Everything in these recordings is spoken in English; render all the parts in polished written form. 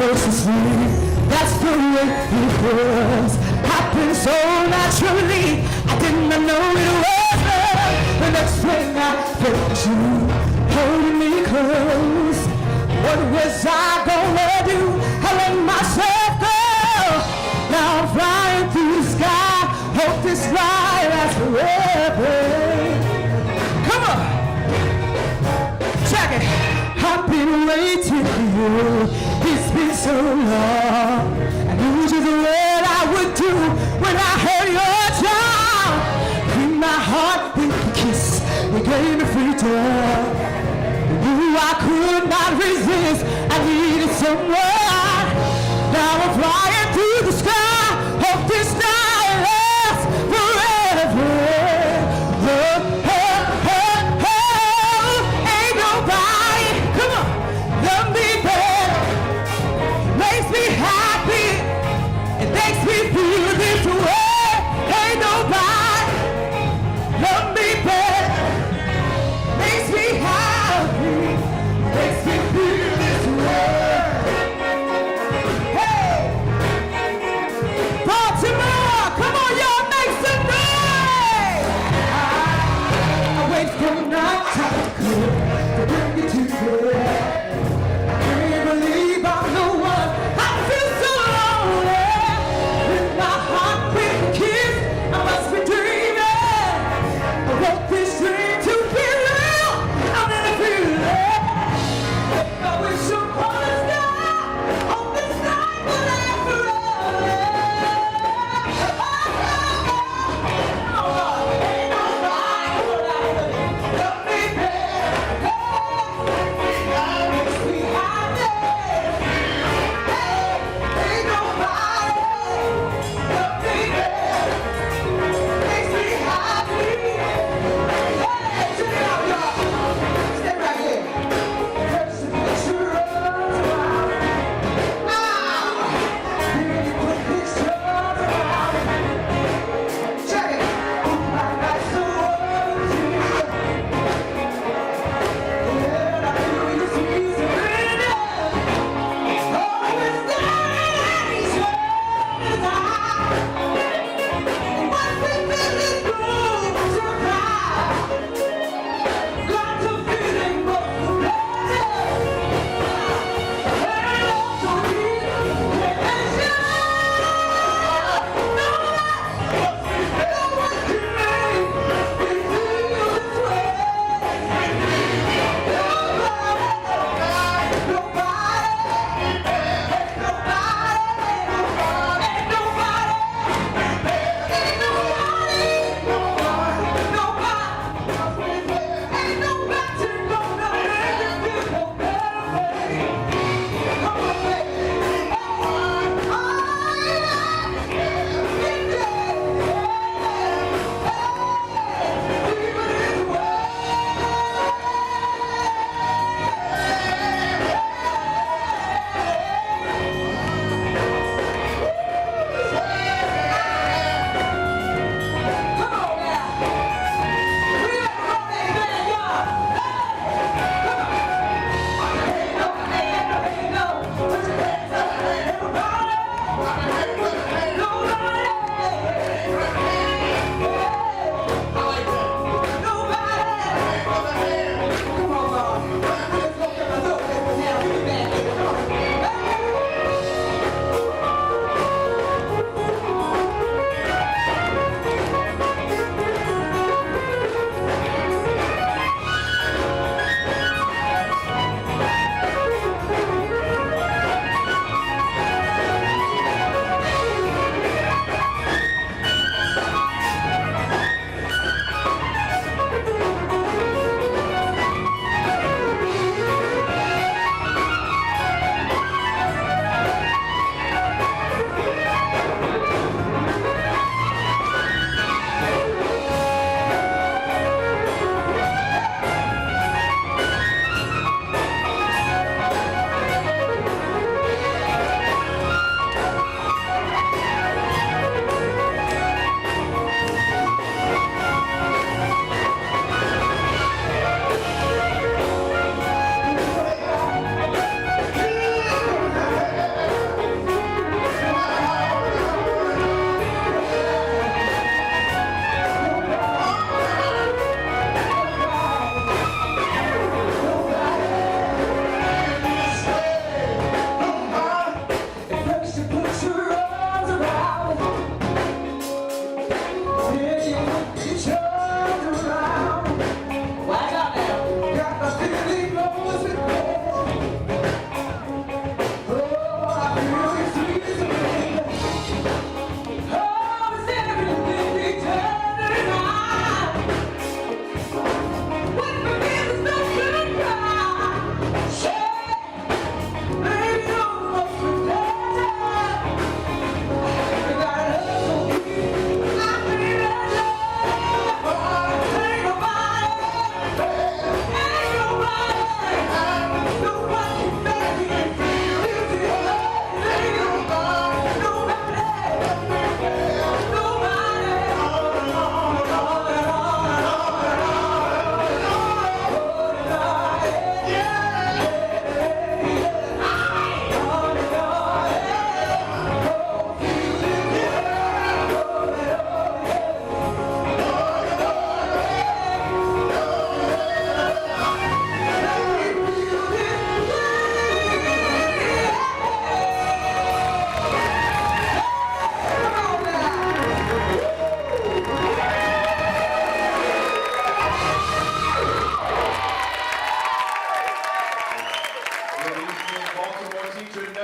goes to sleep. That's the way it was. Happened so naturally. I did not know it was love. The next thing I felt you holding me close. What was I gonna do? I let myself go. Now I'm flying through the sky. Hope this ride lasts forever. Come on. Check it. I've been waiting for you. It's been so long. I knew just what I would do when I heard your tongue. In my heart with a kiss, you gave me freedom. You knew I could not resist. I needed someone. Now I'm flying through the sky. Hope this night lasts forever. Ain't nobody, come on, love me better. Makes me happy. It makes me feel this way. Ain't nobody love me better. Makes me happy. Makes me feel this way.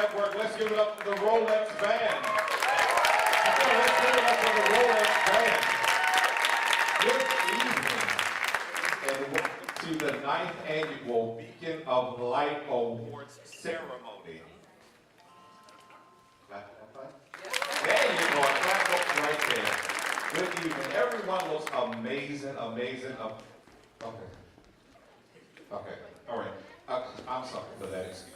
Network. Let's give it up to the Rolex Band. Let's give it up to the Rolex Band. Good evening, and welcome to the 9th Annual Beacon of Light Awards Ceremony. There you go, clap right there. Good evening. Everyone looks amazing, amazing. Okay, all right. I'm sorry for that excuse.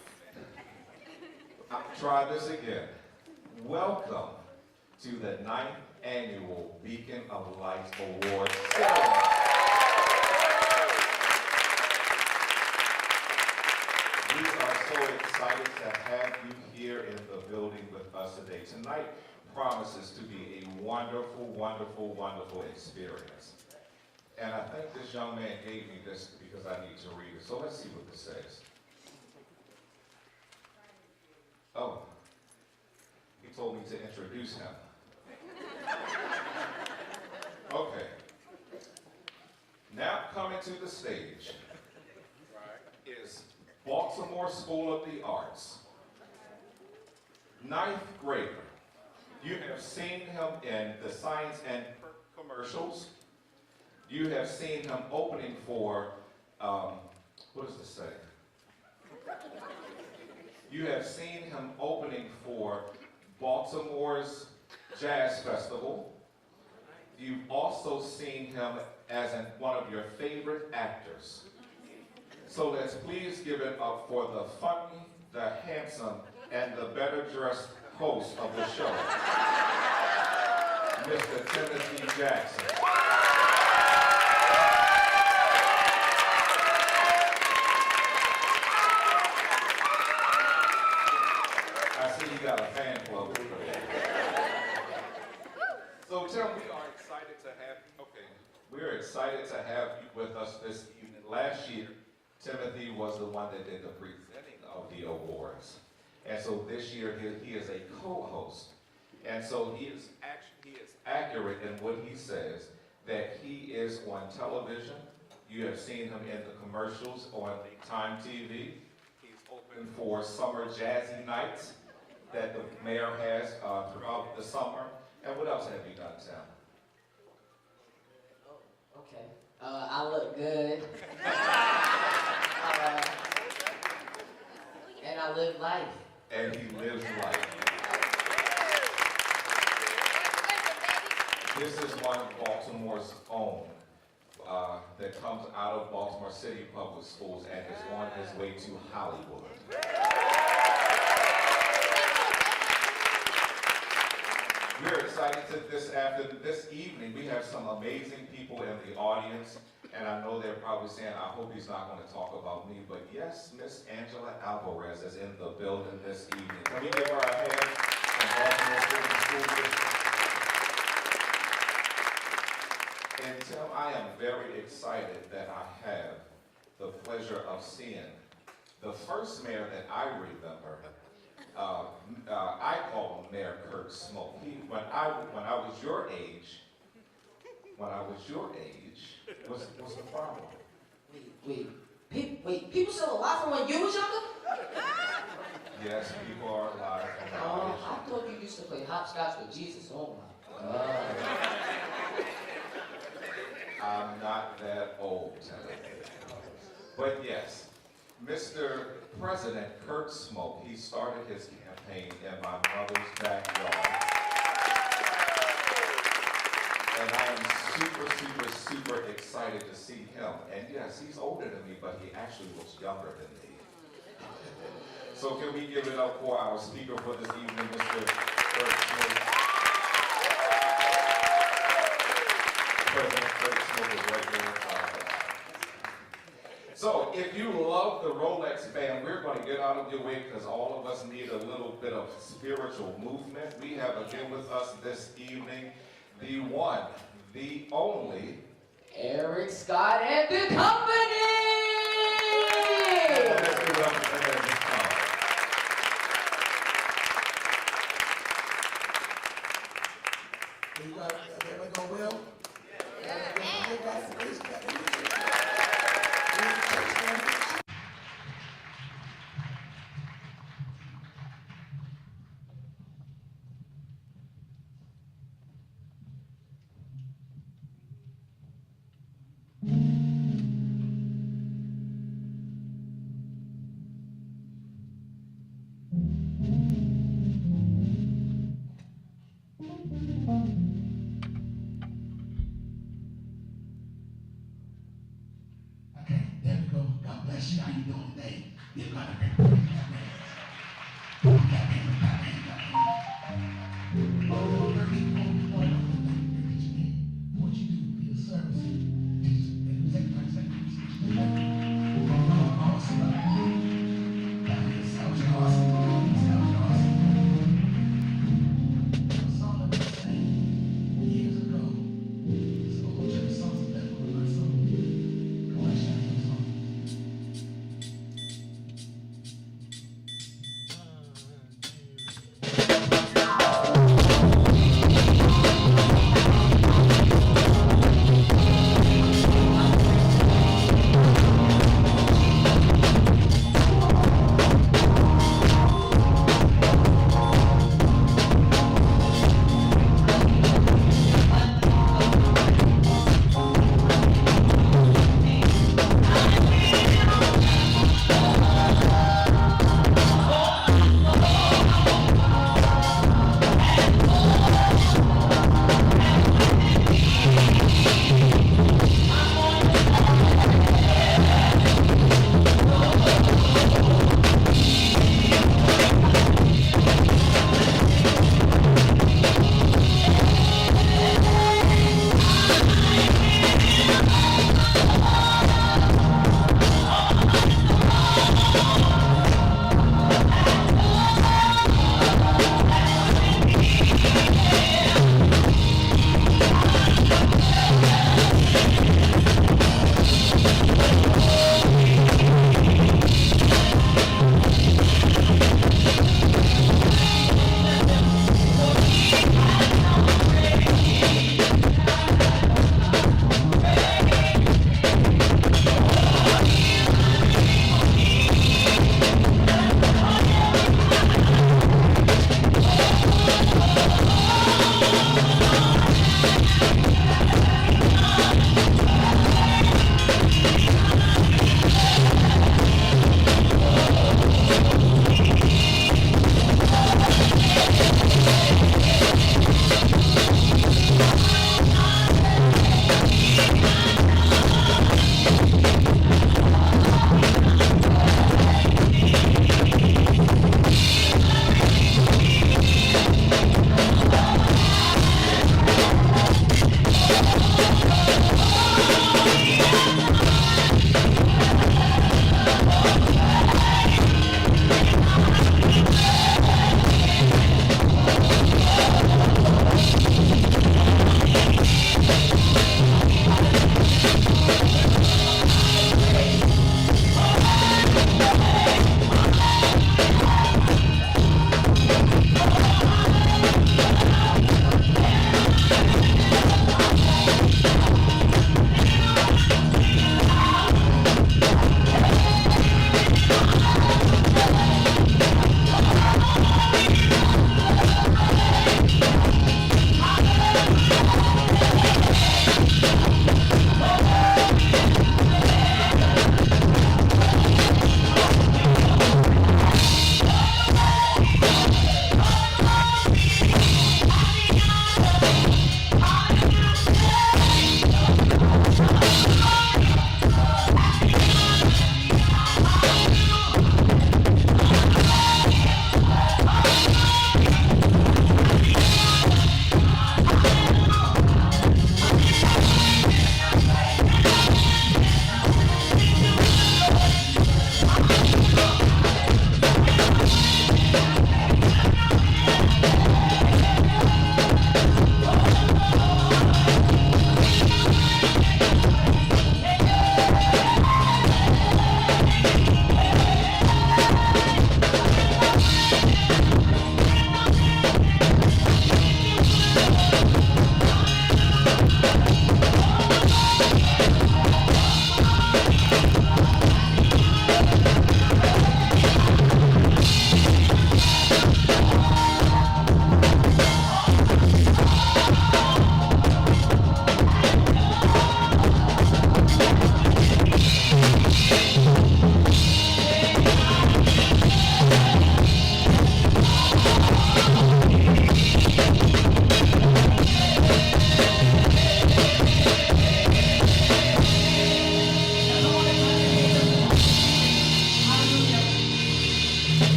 I'll try this again. Welcome to the 9th Annual Beacon of Light Awards Ceremony. We are so excited to have you here in the building with us today. Tonight promises to be a wonderful, wonderful, wonderful experience. And I think this young man gave me this because I need to read it. So let's see what this says. Oh, he told me to introduce him. Okay. Now coming to the stage is Baltimore School of the Arts. 9th grader. You have seen him in the Science and commercials. You have seen him opening for, what does this say? You have seen him opening for Baltimore's Jazz Festival. You've also seen him as one of your favorite actors. So let's please give it up for the funny, the handsome, and the better dressed host of the show, Mr. Timothy Jackson. I see you got a fan club. So Tim, we're excited to have you with us this evening. Last year, Timothy was the one that did the presenting of the awards. And so this year, he is a co-host. And so he is accurate in what he says, that he is on television. You have seen him in the commercials on Time TV. He's open for summer jazzy nights that the mayor has throughout the summer. And what else have you done, Tim? Okay. I look good. And I live life. And he lives life. This is one of Baltimore's own that comes out of Baltimore City Public Schools and is on his way to Hollywood. We're excited to this evening. We have some amazing people in the audience, and I know they're probably saying, I hope he's not going to talk about me, but yes, Miss Angela Alvarez is in the building this evening. Can we give her a hand from Baltimore City School District? And Tim, I am very excited that I have the pleasure of seeing the first mayor that I remember. I call him Mayor Kurt Schmoke. When I was your age, what's the problem? Wait, people still alive from when you was younger? Yes, people are alive. I thought you used to play hopscotch with Jesus. Oh my God. I'm not that old, but yes, Mr. President Kurt Schmoke, he started his campaign in my mother's backyard. And I am super, super, super excited to see him. And yes, he's older than me, but he actually looks younger than me. So can we give it up for our speaker for this evening, Mr. Kurt Schmoke? President Kurt Schmoke is right there. So if you love the Rolex band, we're going to get out of your way because all of us need a little bit of spiritual movement. We have again with us this evening the one, the only, Eric Scott and the company! Let's give it up for Eric Scott. Everybody go well?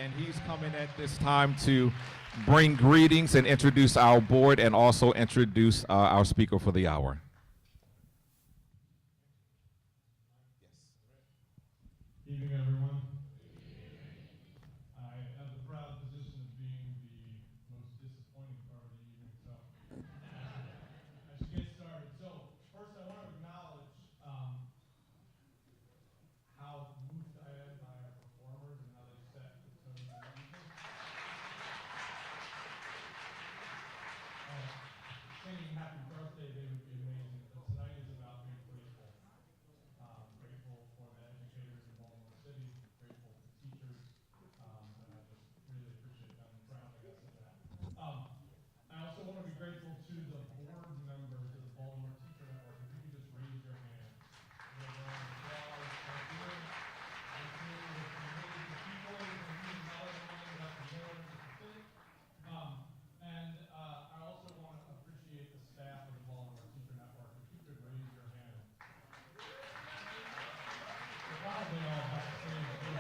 and he's coming at this time to bring greetings and introduce our board and also introduce our speaker for the hour. Evening, everyone. I have the proud position of being the most disappointing part of the evening, so I should get started. So first, I want to acknowledge how moved I am by our performers and how they set the tone of the evening. Singing Happy Birthday Day would be amazing, but tonight is about being grateful. Grateful for the educators in Baltimore City, grateful for teachers, and I just really appreciate them grounding us in that. I also want to be grateful to the board members of the Baltimore Teacher Network. If you could just raise your hand. And I also want to appreciate the staff of the Baltimore Teacher Network. If you could raise your hand. Probably all have the same thing.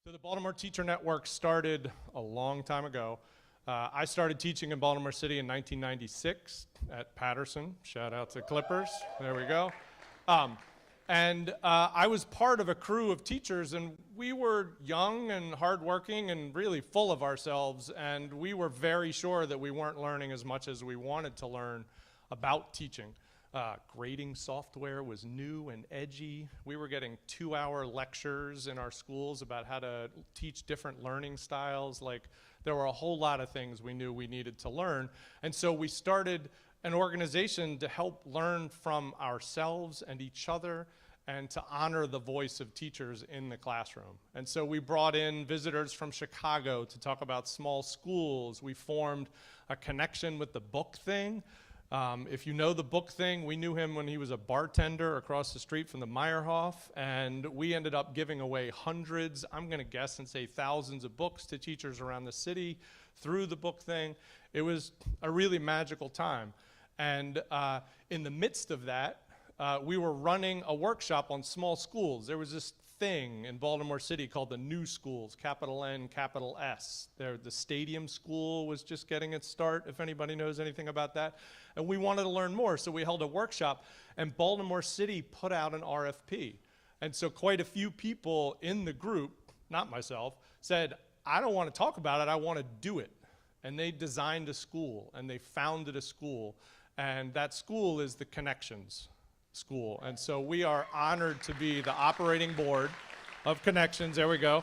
So the Baltimore Teacher Network started a long time ago. I started teaching in Baltimore City in 1996 at Patterson. Shout out to Clippers. There we go. I was part of a crew of teachers, and we were young and hardworking and really full of ourselves, and we were very sure that we weren't learning as much as we wanted to learn about teaching. Grading software was new and edgy. We were getting 2-hour lectures in our schools about how to teach different learning styles. Like, there were a whole lot of things we knew we needed to learn. And so we started an organization to help learn from ourselves and each other and to honor the voice of teachers in the classroom. And so we brought in visitors from Chicago to talk about small schools. We formed a connection with the book thing. If you know the book thing, we knew him when he was a bartender across the street from the Meyerhoff, and we ended up giving away hundreds, I'm going to guess and say thousands of books to teachers around the city through the book thing. It was a really magical time. And in the midst of that, we were running a workshop on small schools. There was this thing in Baltimore City called the New Schools, capital N, capital S. The Stadium School was just getting its start, if anybody knows anything about that. And we wanted to learn more, so we held a workshop, and Baltimore City put out an RFP. And so quite a few people in the group, not myself, said, I don't want to talk about it, I want to do it. And they designed a school, and they founded a school, and that school is the Connexions School. And so we are honored to be the operating board of Connexions. There we go.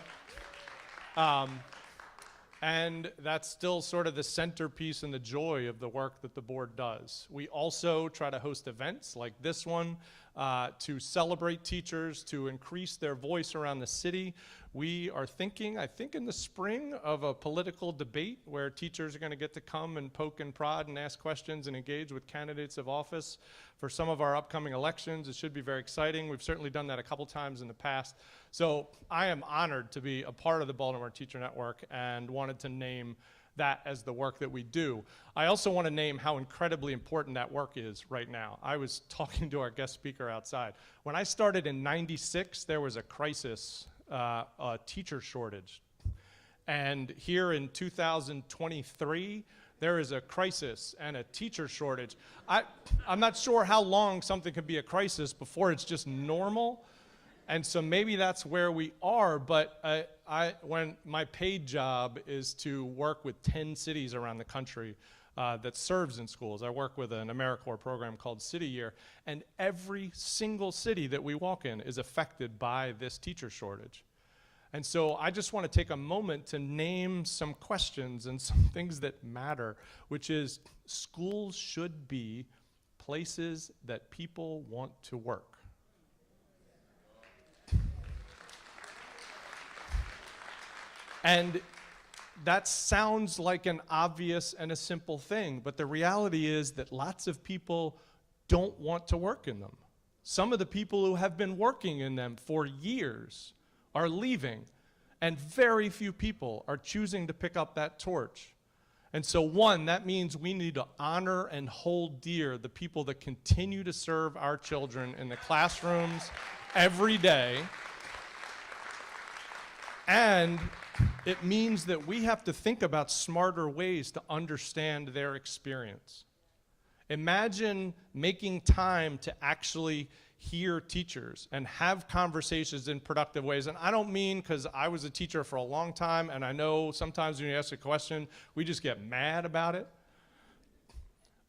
And that's still sort of the centerpiece and the joy of the work that the board does. We also try to host events like this one to celebrate teachers, to increase their voice around the city. We are thinking, I think in the spring, of a political debate where teachers are going to get to come and poke and prod and ask questions and engage with candidates of office for some of our upcoming elections. It should be very exciting. We've certainly done that a couple times in the past. So I am honored to be a part of the Baltimore Teacher Network and wanted to name that as the work that we do. I also want to name how incredibly important that work is right now. I was talking to our guest speaker outside. When I started in '96, there was a crisis, a teacher shortage. And here in 2023, there is a crisis and a teacher shortage. I'm not sure how long something could be a crisis before it's just normal. And so maybe that's where we are, but when my paid job is to work with 10 cities around the country that serves in schools. I work with an AmeriCorps program called City Year, and every single city that we walk in is affected by this teacher shortage. And so I just want to take a moment to name some questions and some things that matter, which is schools should be places that people want to work. And that sounds like an obvious and a simple thing, but the reality is that lots of people don't want to work in them. Some of the people who have been working in them for years are leaving, and very few people are choosing to pick up that torch. And so one, that means we need to honor and hold dear the people that continue to serve our children in the classrooms every day. And it means that we have to think about smarter ways to understand their experience. Imagine making time to actually hear teachers and have conversations in productive ways. And I don't mean, because I was a teacher for a long time, and I know sometimes when you ask a question, we just get mad about it.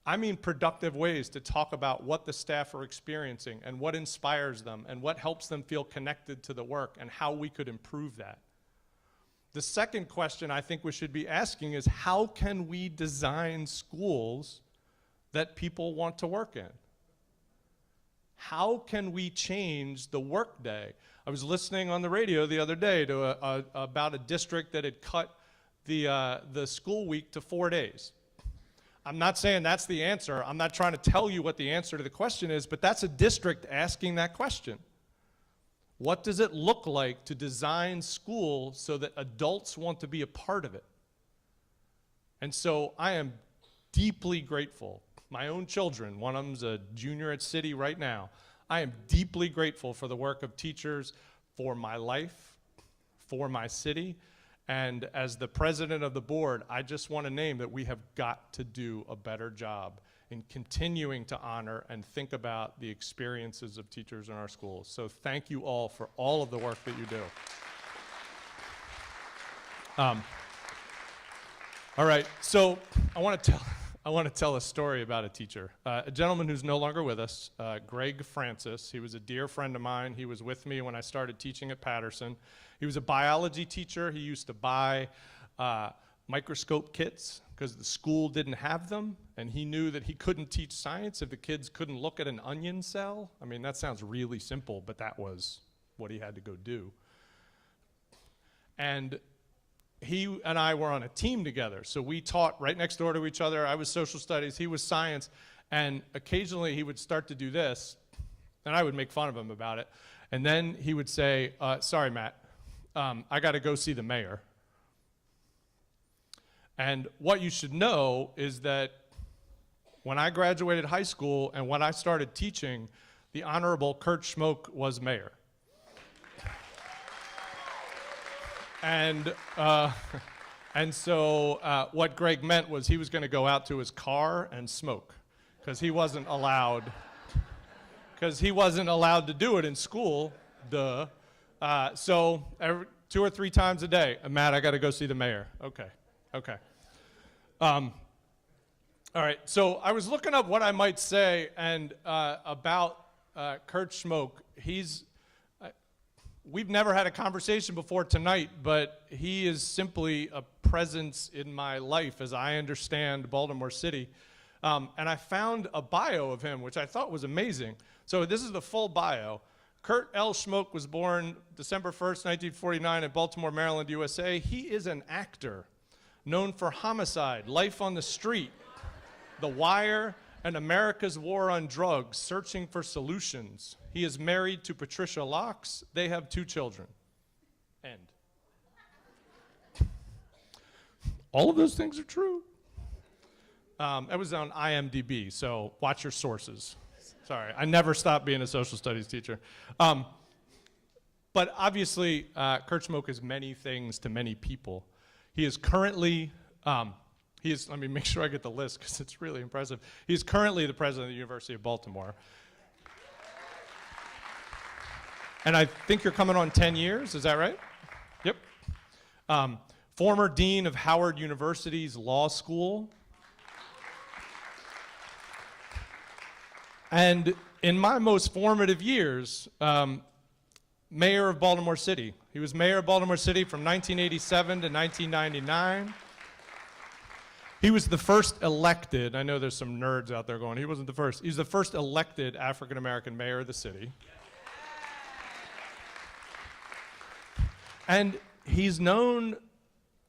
I mean productive ways to talk about what the staff are experiencing and what inspires them and what helps them feel connected to the work and how we could improve that. The second question I think we should be asking is, how can we design schools that people want to work in? How can we change the workday? I was listening on the radio the other day to about a district that had cut the school week to 4 days. I'm not saying that's the answer. I'm not trying to tell you what the answer to the question is, but that's a district asking that question. What does it look like to design school so that adults want to be a part of it? And so I am deeply grateful. My own children, one of them's a junior at City right now. I am deeply grateful for the work of teachers, for my life, for my city, and as the president of the board, I just want to name that we have got to do a better job in continuing to honor and think about the experiences of teachers in our schools. So thank you all for all of the work that you do. All right, so I want to tell a story about a teacher, a gentleman who's no longer with us, Greg Francis. He was a dear friend of mine. He was with me when I started teaching at Patterson. He was a biology teacher. He used to buy microscope kits because the school didn't have them, and he knew that he couldn't teach science if the kids couldn't look at an onion cell. I mean, that sounds really simple, but that was what he had to go do. And he and I were on a team together, so we taught right next door to each other. I was social studies, he was science, and occasionally he would start to do this, and I would make fun of him about it. And then he would say, sorry, Matt, I got to go see the mayor. And what you should know is that when I graduated high school and when I started teaching, the Honorable Kurt Schmoke was mayor. And so what Greg meant was he was going to go out to his car and smoke because he wasn't allowed to do it in school, duh. So 2 or 3 times a day, Matt, I got to go see the mayor. Okay. All right, so I was looking up what I might say and about Kurt Schmoke. We've never had a conversation before tonight, but he is simply a presence in my life as I understand Baltimore City. And I found a bio of him, which I thought was amazing. So this is the full bio. Kurt L. Schmoke was born December 1st, 1949 in Baltimore, Maryland, USA. He is an actor known for Homicide, Life on the Street, The Wire, and America's War on Drugs, Searching for Solutions. He is married to Patricia Locks. They have 2 children. End. All of those things are true. That was on IMDb, so watch your sources. Sorry, I never stopped being a social studies teacher. But obviously, Kurt Schmoke is many things to many people. He is currently, let me make sure I get the list because it's really impressive. He is currently the president of the University of Baltimore. And I think you're coming on 10 years, is that right? Yep. Former dean of Howard University's Law School. And in my most formative years, mayor of Baltimore City. He was mayor of Baltimore City from 1987 to 1999. He was the first elected, I know there's some nerds out there going, he wasn't the first. He was the first elected African-American mayor of the city. And he's known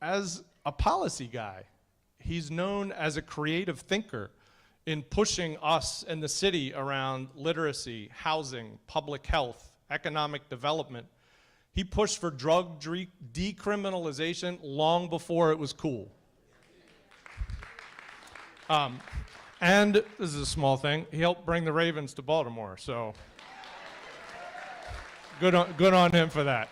as a policy guy. He's known as a creative thinker in pushing us and the city around literacy, housing, public health, economic development. He pushed for drug decriminalization long before it was cool. And this is a small thing, he helped bring the Ravens to Baltimore, so good on him for that.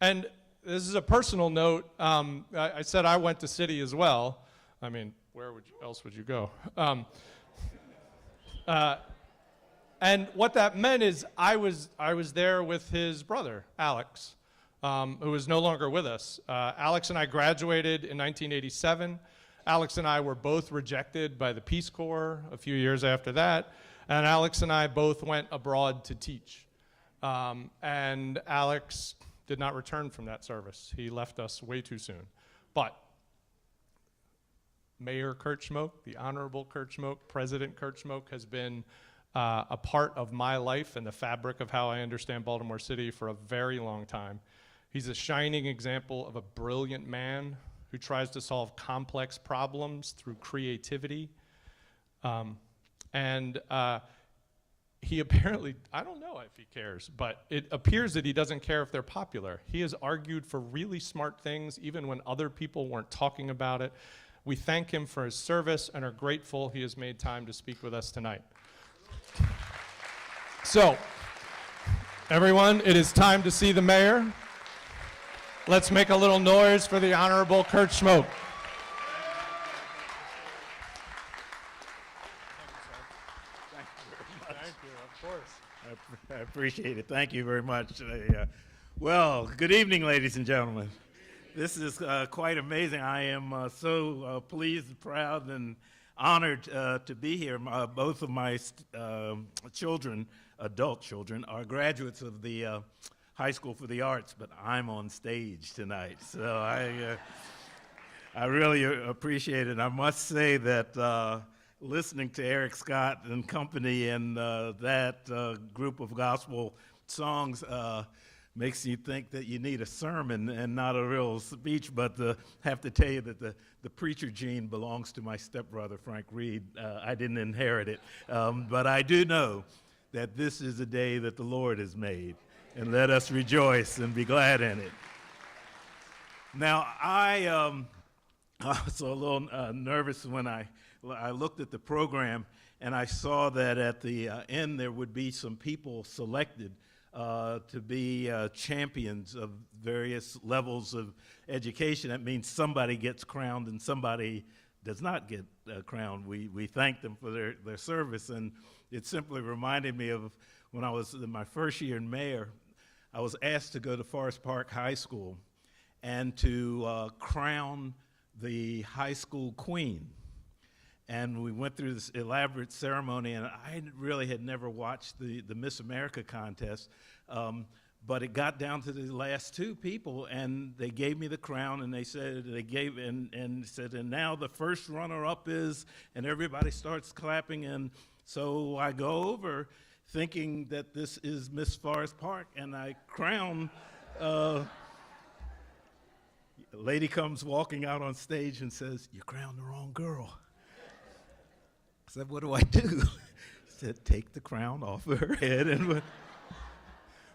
And this is a personal note. I said I went to City as well. I mean, where else would you go? And what that meant is I was there with his brother, Alex, who is no longer with us. Alex and I graduated in 1987. Alex and I were both rejected by the Peace Corps a few years after that. And Alex and I both went abroad to teach. And Alex did not return from that service. He left us way too soon. But Mayor Kurt Schmoke, the Honorable Kurt Schmoke, President Kurt Schmoke has been a part of my life and the fabric of how I understand Baltimore City for a very long time. He's a shining example of a brilliant man who tries to solve complex problems through creativity. He apparently, I don't know if he cares, but it appears that he doesn't care if they're popular. He has argued for really smart things even when other people weren't talking about it. We thank him for his service and are grateful he has made time to speak with us tonight. So, everyone, it is time to see the mayor. Let's make a little noise for the Honorable Kurt Schmoke. I appreciate it. Thank you very much. Well, good evening, ladies and gentlemen. This is quite amazing. I am so pleased, proud, and honored to be here. Both of my children, adult children, are graduates of the High School for the Arts, but I'm on stage tonight. So I really appreciate it. I must say that listening to Eric Scott and company and that group of gospel songs makes you think that you need a sermon and not a real speech, but have to tell you that the preacher gene belongs to my stepbrother, Frank Reed. I didn't inherit it, but I do know that this is a day that the Lord has made, and let us rejoice and be glad in it. Now, I was a little nervous when I looked at the program, and I saw that at the end there would be some people selected to be champions of various levels of education. That means somebody gets crowned and somebody does not get crowned. We thank them for their service, and it simply reminded me of when I was in my first year in mayor. I was asked to go to Forest Park High School and to crown the high school queen. And we went through this elaborate ceremony, and I really had never watched the Miss America contest, but it got down to the last two people, and they gave me the crown, and they said, and now the first runner-up is, and everybody starts clapping, and so I go over thinking that this is Miss Forest Park, and I crown, a lady comes walking out on stage and says, "You crowned the wrong girl." I said, "What do I do?" She said, "Take the crown off of her head." And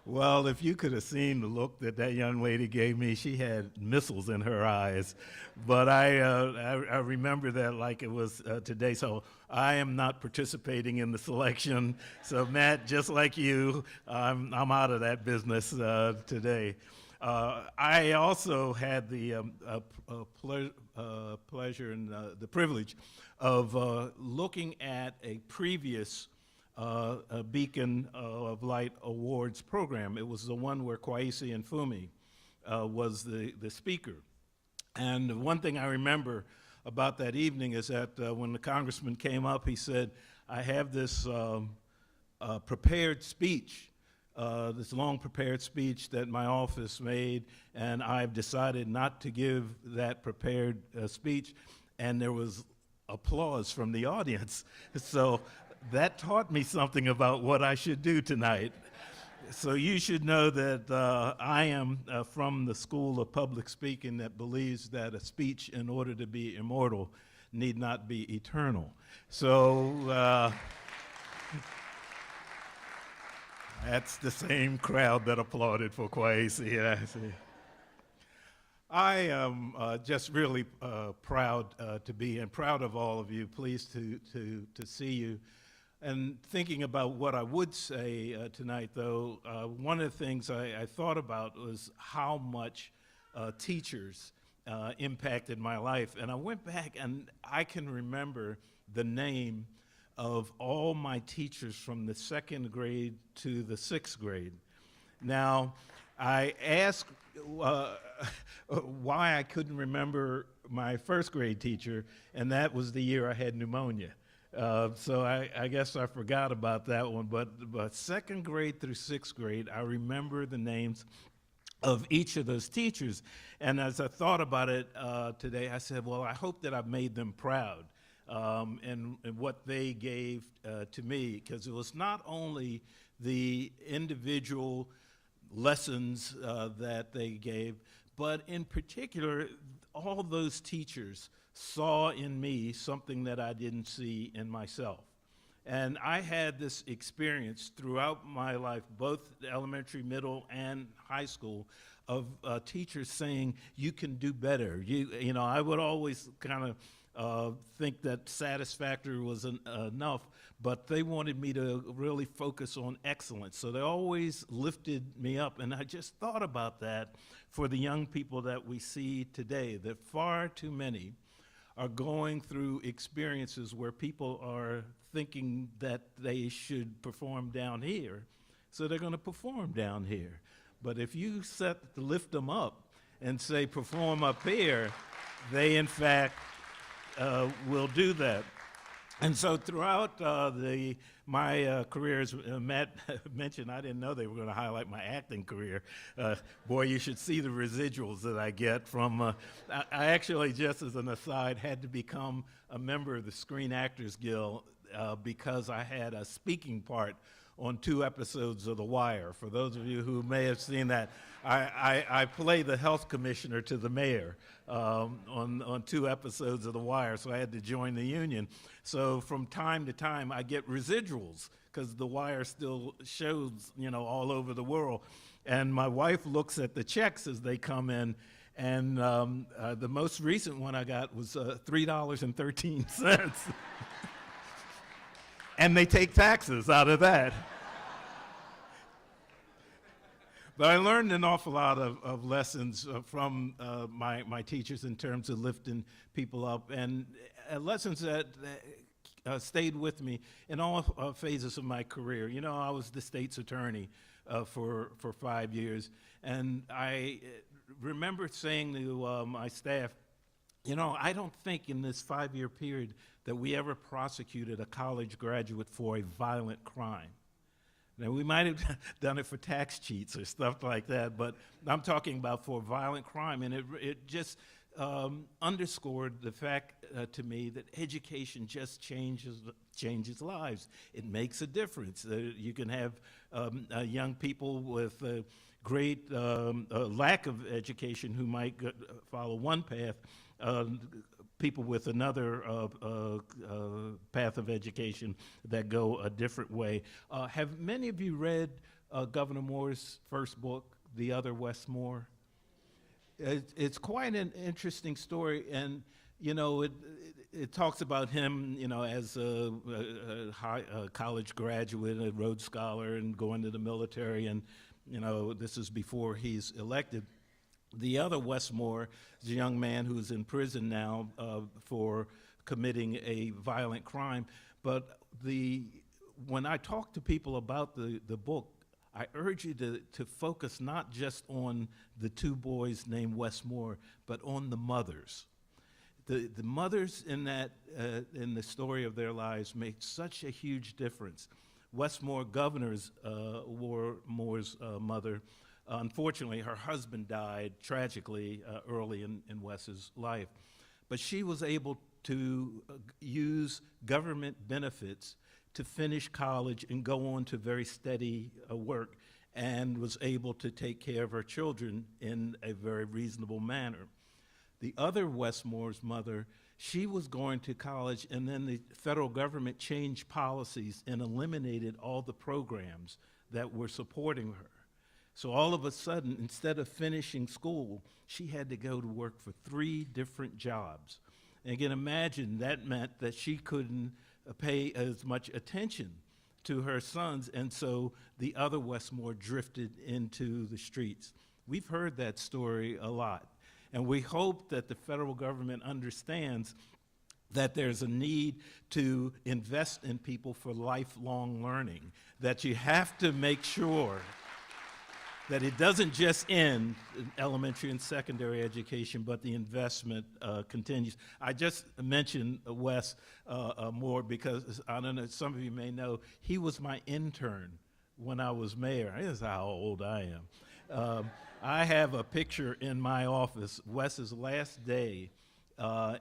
well, if you could have seen the look that young lady gave me, she had missiles in her eyes. But I remember that like it was today. So I am not participating in the selection. So Matt, just like you, I'm out of that business today. I also had the pleasure and the privilege of looking at a previous Beacon of Light Awards program. It was the one where Kwesi and Fumi was the speaker. And one thing I remember about that evening is that when the congressman came up, he said, "I have this prepared speech, this long prepared speech that my office made, and I've decided not to give that prepared speech." And there was applause from the audience. So that taught me something about what I should do tonight. So you should know that I am from the school of public speaking that believes that a speech, in order to be immortal, need not be eternal. So that's the same crowd that applauded for Kwesi. Yeah, I see. I am just really proud to be, and proud of all of you, pleased to see you. And thinking about what I would say tonight, though, one of the things I thought about was how much teachers impacted my life. And I went back and I can remember the name of all my teachers from the 2nd grade to the 6th grade. Now, I asked why I couldn't remember my 1st grade teacher, and that was the year I had pneumonia. So I guess I forgot about that one, but 2nd grade through 6th grade, I remember the names of each of those teachers. And as I thought about it today, I said, well, I hope that I've made them proud and what they gave to me, because it was not only the individual lessons that they gave, but in particular, all those teachers saw in me something that I didn't see in myself. And I had this experience throughout my life, both elementary, middle, and high school, of teachers saying, you can do better. You know, I would always kind of think that satisfactory was enough, but they wanted me to really focus on excellence. So they always lifted me up. And I just thought about that for the young people that we see today, that far too many are going through experiences where people are thinking that they should perform down here, so they're going to perform down here. But if you set to lift them up and say perform up here, they in fact will do that. And so throughout my career, as Matt mentioned, I didn't know they were going to highlight my acting career. Boy, you should see the residuals that I get from, I actually, just as an aside, had to become a member of the Screen Actors Guild because I had a speaking part on 2 episodes of The Wire. For those of you who may have seen that, I play the health commissioner to the mayor on 2 episodes of The Wire, so I had to join the union. So from time to time, I get residuals, because The Wire still shows, you know, all over the world. And my wife looks at the checks as they come in, and the most recent one I got was $3.13. And they take taxes out of that. But I learned an awful lot of lessons from my teachers in terms of lifting people up, and lessons that stayed with me in all phases of my career. You know, I was the state's attorney for 5 years, and I remember saying to my staff, you know, I don't think in this 5-year period that we ever prosecuted a college graduate for a violent crime. Now, we might have done it for tax cheats or stuff like that, but I'm talking about for a violent crime, and it just underscored the fact to me that education just changes lives. It makes a difference. You can have young people with great lack of education who might follow one path, people with another path of education that go a different way. Have many of you read Governor Moore's first book, The Other Westmore? It's quite an interesting story, and you know, it talks about him, you know, as a college graduate, a Rhodes Scholar, and going to the military, and you know, this is before he's elected. The other Westmore is a young man who's in prison now for committing a violent crime. But when I talk to people about the book, I urge you to focus not just on the 2 boys named Westmore, but on the mothers. The mothers in the story of their lives make such a huge difference. Westmore Governor's Moore's mother. Unfortunately, her husband died tragically early in Wes's life. But she was able to use government benefits to finish college and go on to very steady work. and was able to take care of her children in a very reasonable manner. The other Westmore's mother, she was going to college, and then the federal government changed policies and eliminated all the programs that were supporting her. So all of a sudden, instead of finishing school, she had to go to work for 3 different jobs. And again, imagine that meant that she couldn't pay as much attention to her sons, and so the other Westmore drifted into the streets. We've heard that story a lot. And we hope that the federal government understands that there's a need to invest in people for lifelong learning, that you have to make sure that it doesn't just end in elementary and secondary education, but the investment continues. I just mentioned Wes Moore because, I don't know, some of you may know, he was my intern when I was mayor. This is how old I am. I have a picture in my office, Wes's last day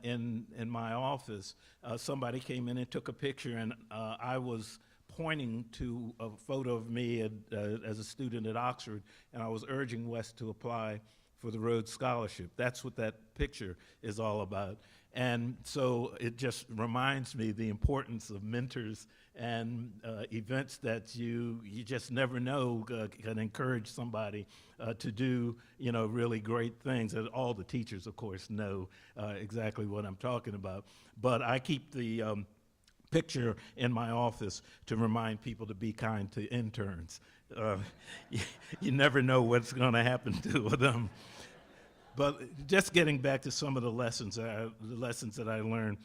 in my office. Somebody came in and took a picture, and I was pointing to a photo of me as a student at Oxford, and I was urging Wes to apply for the Rhodes Scholarship. That's what that picture is all about. And so it just reminds me the importance of mentors and events that you just never know can encourage somebody to do, really great things. And all the teachers, of course, know exactly what I'm talking about. But I keep the picture in my office to remind people to be kind to interns. You never know what's going to happen to them. But just getting back to some of the lessons that I learned,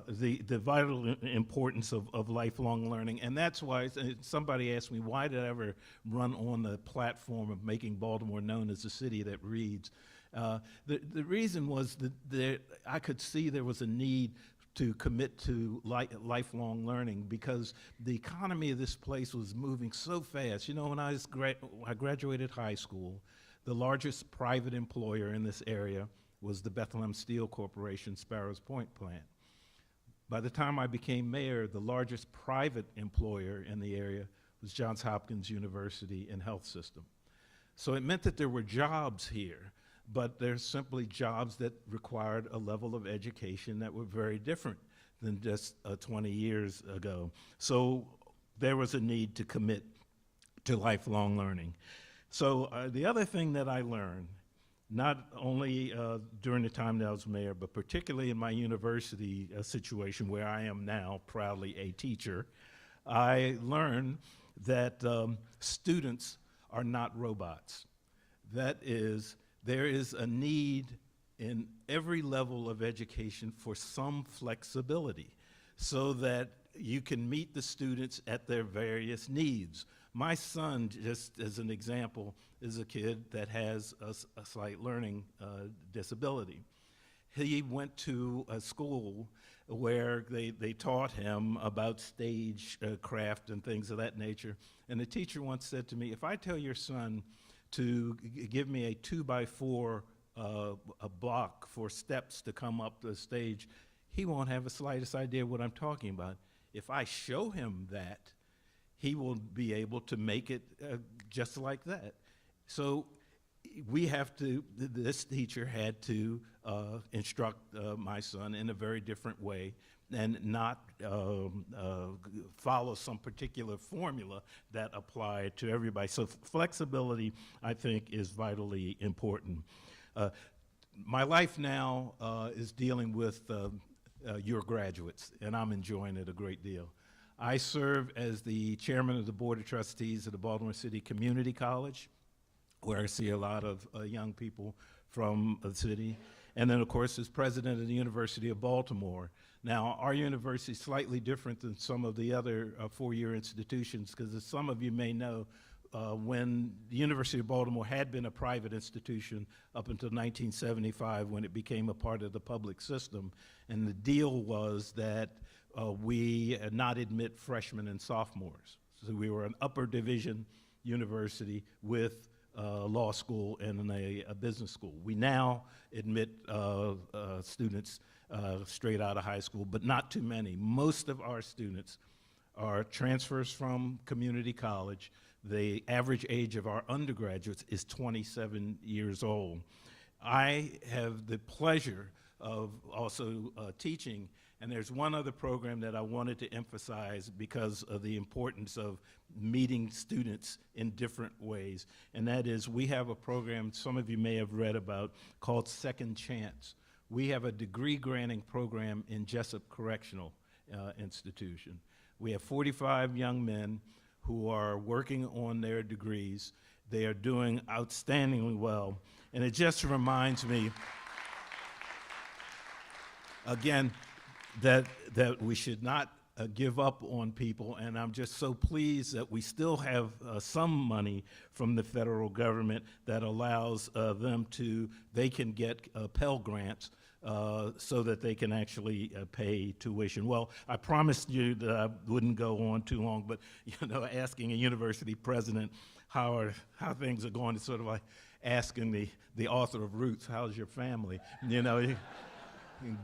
the vital importance of lifelong learning, and that's why somebody asked me, why did I ever run on the platform of making Baltimore known as a city that reads? The reason was that I could see there was a need to commit to lifelong learning because the economy of this place was moving so fast. When I graduated high school, the largest private employer in this area was the Bethlehem Steel Corporation Sparrows Point plant. By the time I became mayor, the largest private employer in the area was Johns Hopkins University and Health System. So it meant that there were jobs here, but there's simply jobs that required a level of education that were very different than just 20 years ago. So there was a need to commit to lifelong learning. So the other thing that I learned, not only during the time that I was mayor, but particularly in my university situation where I am now proudly a teacher, I learned that students are not robots. That is, there is a need in every level of education for some flexibility so that you can meet the students at their various needs. My son, just as an example, is a kid that has a slight learning disability. He went to a school where they taught him about stage craft and things of that nature. And the teacher once said to me, if I tell your son to give me a 2x4 a block for steps to come up the stage, he won't have the slightest idea what I'm talking about. If I show him that, he will be able to make it just like that. So this teacher had to instruct my son in a very different way and not follow some particular formula that applied to everybody. So flexibility, I think, is vitally important. My life now is dealing with your graduates, and I'm enjoying it a great deal. I serve as the chairman of the Board of Trustees of the Baltimore City Community College, where I see a lot of young people from the city. And then, of course, as president of the University of Baltimore. Now, our university is slightly different than some of the other four-year institutions, because as some of you may know, when the University of Baltimore had been a private institution up until 1975 when it became a part of the public system, and the deal was that we not admit freshmen and sophomores. So we were an upper division university with law school and a business school. We now admit students straight out of high school, but not too many. Most of our students are transfers from community college. The average age of our undergraduates is 27 years old. I have the pleasure of also teaching, and there's one other program that I wanted to emphasize because of the importance of meeting students in different ways, and that is we have a program some of you may have read about called Second Chance. We have a degree granting program in Jessup Correctional Institution. We have 45 young men who are working on their degrees. They are doing outstandingly well, and it just reminds me again, that we should not give up on people, and I'm just so pleased that we still have some money from the federal government that allows they can get Pell Grants so that they can actually pay tuition. Well, I promised you that I wouldn't go on too long, but asking a university president how things are going is sort of like asking the author of Roots, how's your family?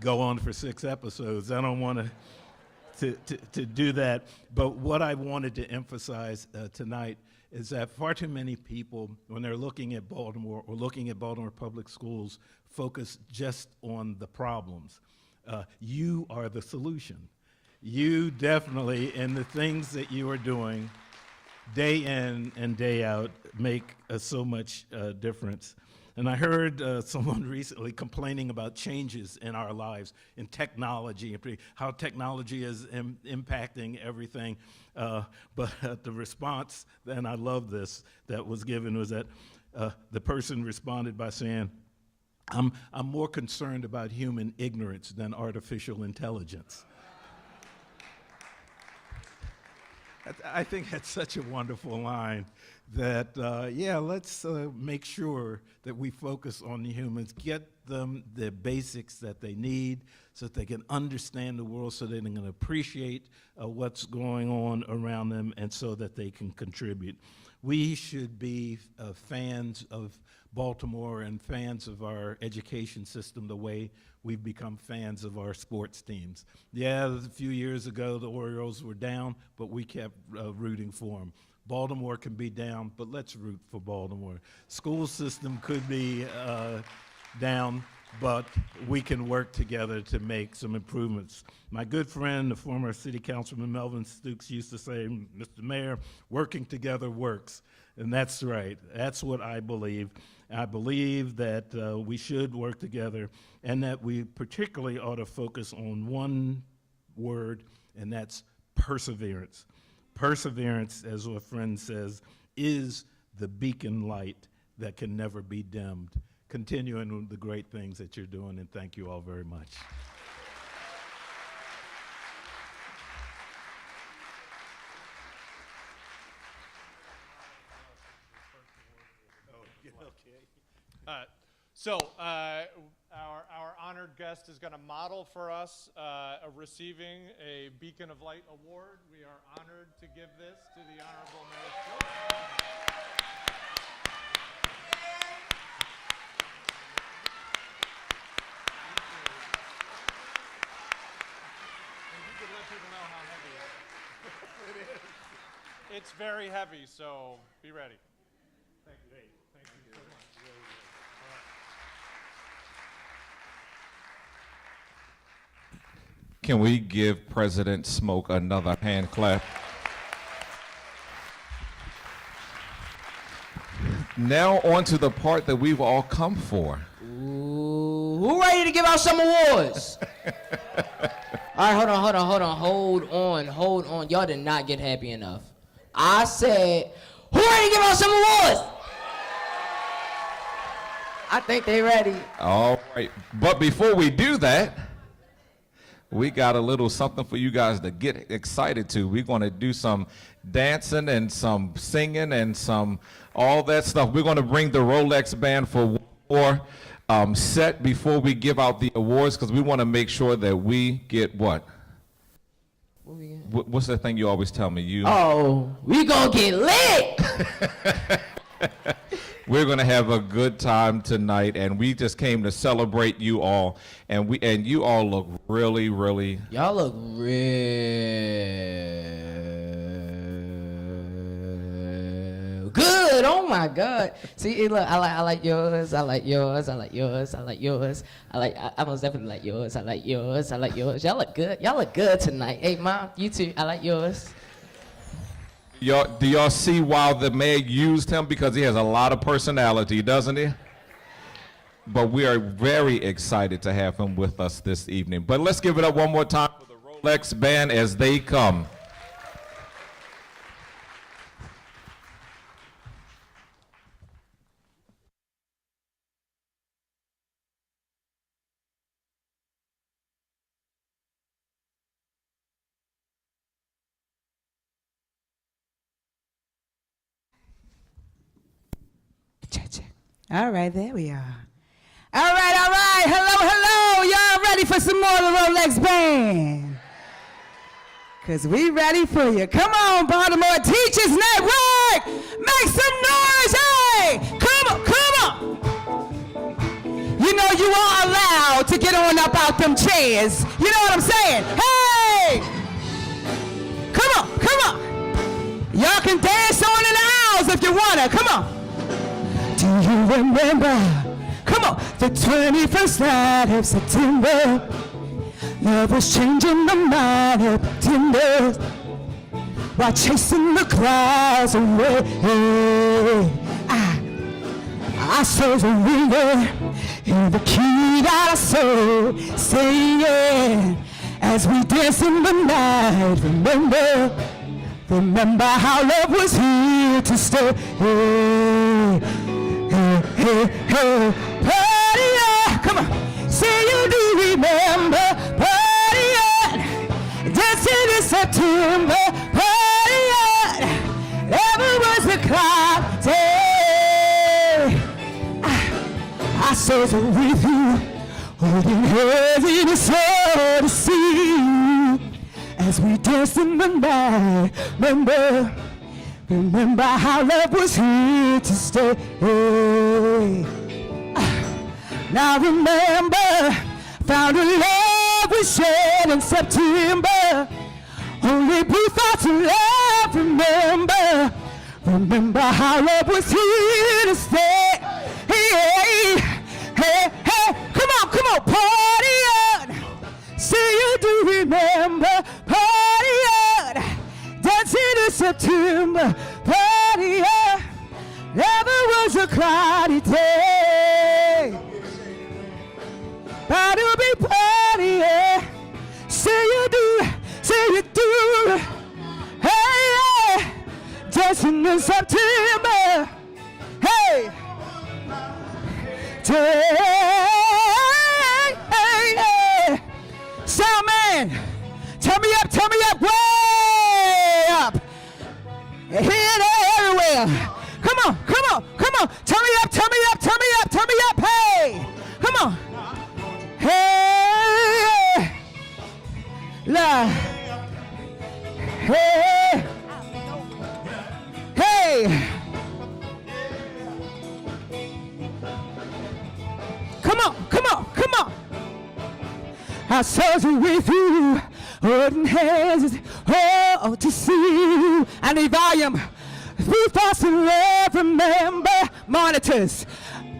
Go on for 6 episodes. I don't want to do that. But what I wanted to emphasize tonight is that far too many people, when they're looking at Baltimore or looking at Baltimore public schools, focus just on the problems. You are the solution. You definitely, and the things that you are doing day in and day out, make so much difference. And I heard someone recently complaining about changes in our lives, in technology, how technology is impacting everything. But the response, and I love this, that was given was that the person responded by saying, I'm more concerned about human ignorance than artificial intelligence. I think that's such a wonderful line that, let's make sure that we focus on the humans, get them the basics that they need so that they can understand the world, so that they can appreciate what's going on around them, and so that they can contribute. We should be fans of Baltimore and fans of our education system the way we've become fans of our sports teams. Yeah, a few years ago the Orioles were down, but we kept rooting for them. Baltimore can be down, but let's root for Baltimore. School system could be down, but we can work together to make some improvements. My good friend, the former city councilman Melvin Stukes, used to say, Mr. Mayor, working together works. And that's right. That's what I believe. I believe that we should work together, and that we particularly ought to focus on one word, and that's perseverance. Perseverance, as a friend says, is the beacon light that can never be dimmed. Continuing the great things that you're doing, and thank you all very much. Our honored guest is going to model for us receiving a Beacon of Light award. We are honored to give this to the Honorable Mayor Schmoke. And you can let people know how heavy it is. It's very heavy, so be ready. Thank you. Thank you so much. Can we give President Schmoke another hand clap? Now on to the part that we've all come for. Ooh, who ready to give out some awards? All right, hold on. Y'all did not get happy enough. I said, who ready to give out some awards? I think they ready. All right, but before we do that, we got a little something for you guys to get excited to. We're going to do some dancing and some singing and some all that stuff. We're going to bring the Rolex band for one more set before we give out the awards, because we want to make sure that we get what? What we get? What's that thing you always tell me? We gonna get lit. We're gonna have a good time tonight, and we just came to celebrate you all, and you all look really, really. Y'all look real good. Oh my God. See, look, I like yours. I like yours. I like yours. I like yours. I most definitely like yours. I like yours. I like yours. Y'all look good. Y'all look good tonight. Hey, Mom, you too. I like yours. Do y'all see why the mayor used him? Because he has a lot of personality, doesn't he? But we are very excited to have him with us this evening. But let's give it up one more time for the Rolex band as they come. All right, there we are. All right. Hello. Y'all ready for some more of the Rolex band? Because we ready for you. Come on, Baltimore Teachers Network. Make some noise, hey. Come on. You know you are allowed to get on up out them chairs. You know what I'm saying? Hey. Come on. Y'all can dance on in the aisles if you want to. Come on. Do you remember, come on, the 21st night of September? Love was changing the mind of pretenders while chasing the clouds away. I saw the ringer in the key that I saw, saying, as we dance in the night, remember how love was here to stay. Hey, party on, come on, say you do remember, party on, dancing in September, party on, ever was a cloud day. I saw it with you, holding hands in the sun to see you, as we danced in the night, Remember how love was here to stay. Now remember, found a love we shared in September. Only blue thoughts of love, remember how love was here to stay. Hey, come on, party on. Say you do remember, party on. Dancing in September, party on. Never was a cloudy day. But it'll be party, yeah. Say you do. Hey, yeah. Dancing in September. Hey. Hey. Sound man, turn me up, way up. Here, there, everywhere. Come on. Turn me up. Hey, come on. Hey, la. Hey. Come on. I saw you with you, holding hands, to see you. I need volume. Through thoughts and love, remember, monitors.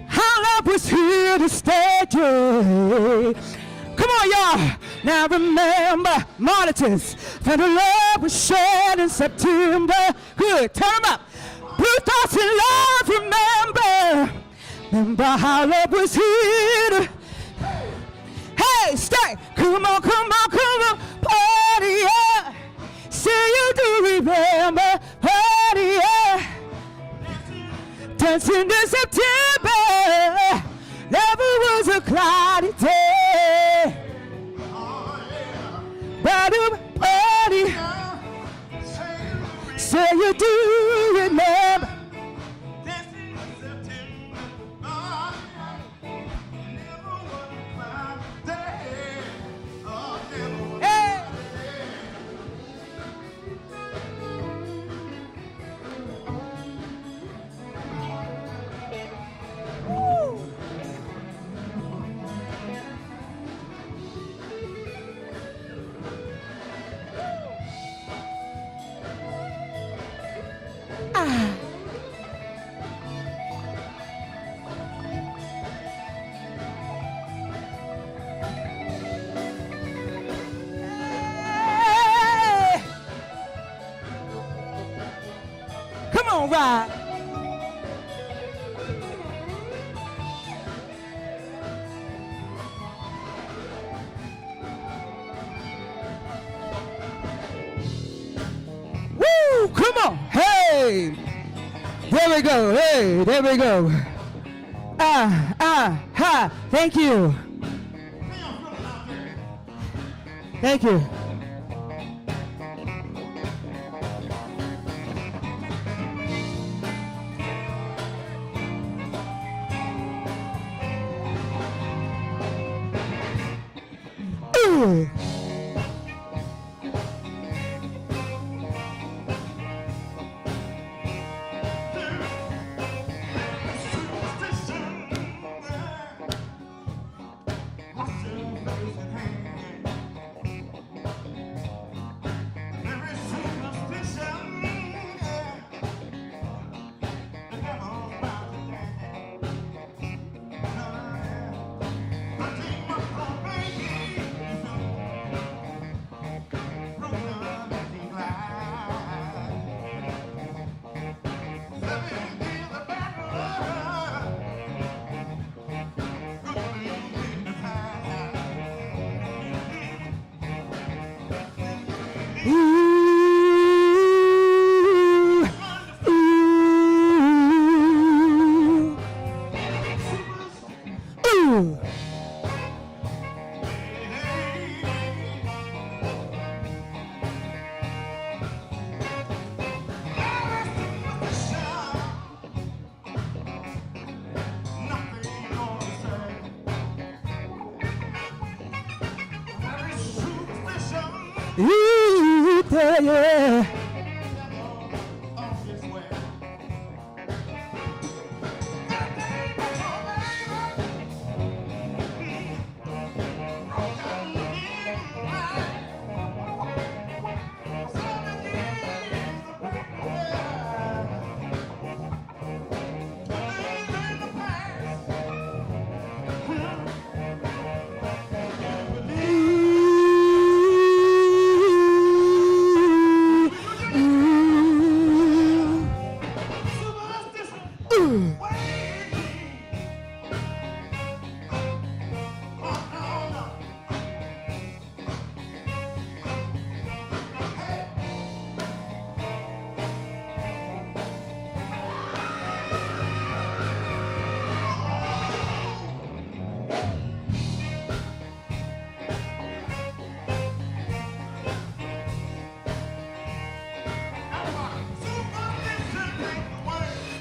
How love was here to stay. Come on, y'all. Now remember, monitors. Found a love was shared in September. Good, turn them up. Blue thoughts and love, remember how love was here to. Hey, stay. Come on, party, yeah. Say you do remember, party, yeah. Dancing in September, never was a cloudy day. But a party, say you do remember. on, ride. Woo! Come on! Hey! There we go. Hey, there we go. Ha! Thank you. Thank you. Ooh. Yeah.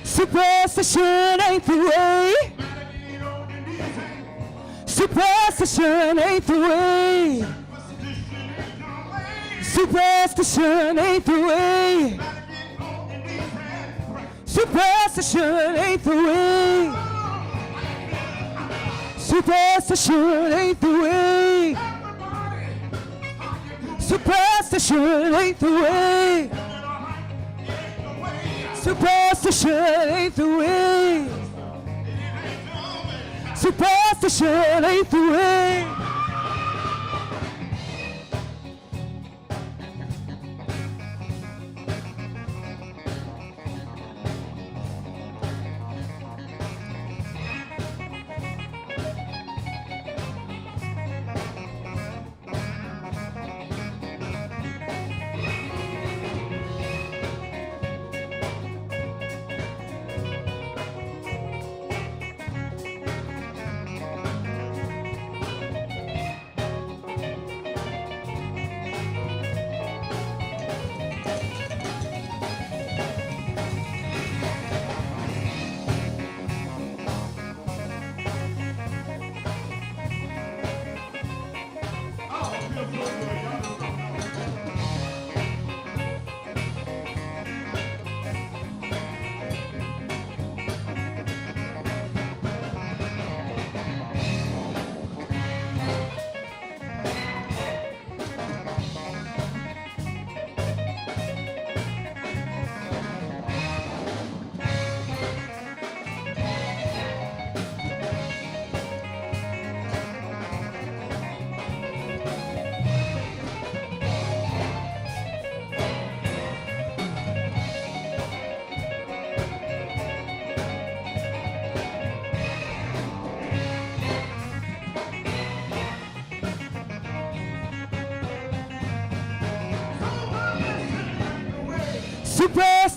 Superstition ain't the way. Superstition ain't the way. Superstition ain't the way. Superstition ain't the way. Superstition ain't the way. Superstition ain't the way. Superstition ain't the way. Superstition ain't the way.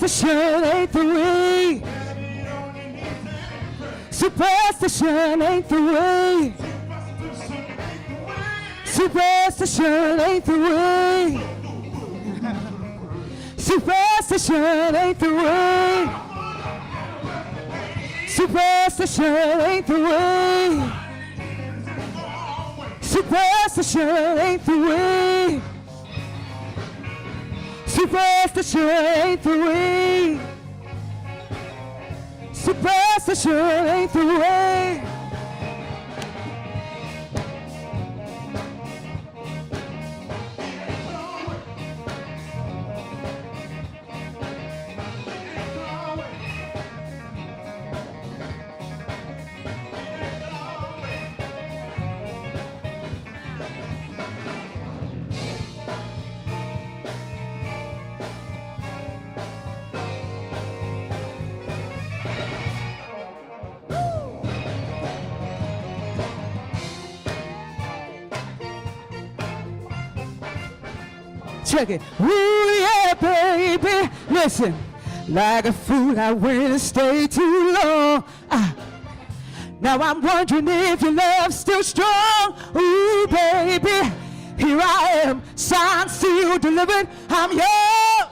Superstition ain't the way. Superstition ain't the way. Superstition ain't the way. Superstition ain't the way. Superstition ain't the way. Superstition ain't the way. Superstition ain't the way. Superstition ain't the way. Check it. Ooh, yeah, baby. Listen, like a fool, I went and stayed too long. Now I'm wondering if your love's still strong. Ooh, baby, here I am, signed, sealed, delivered. I'm yours.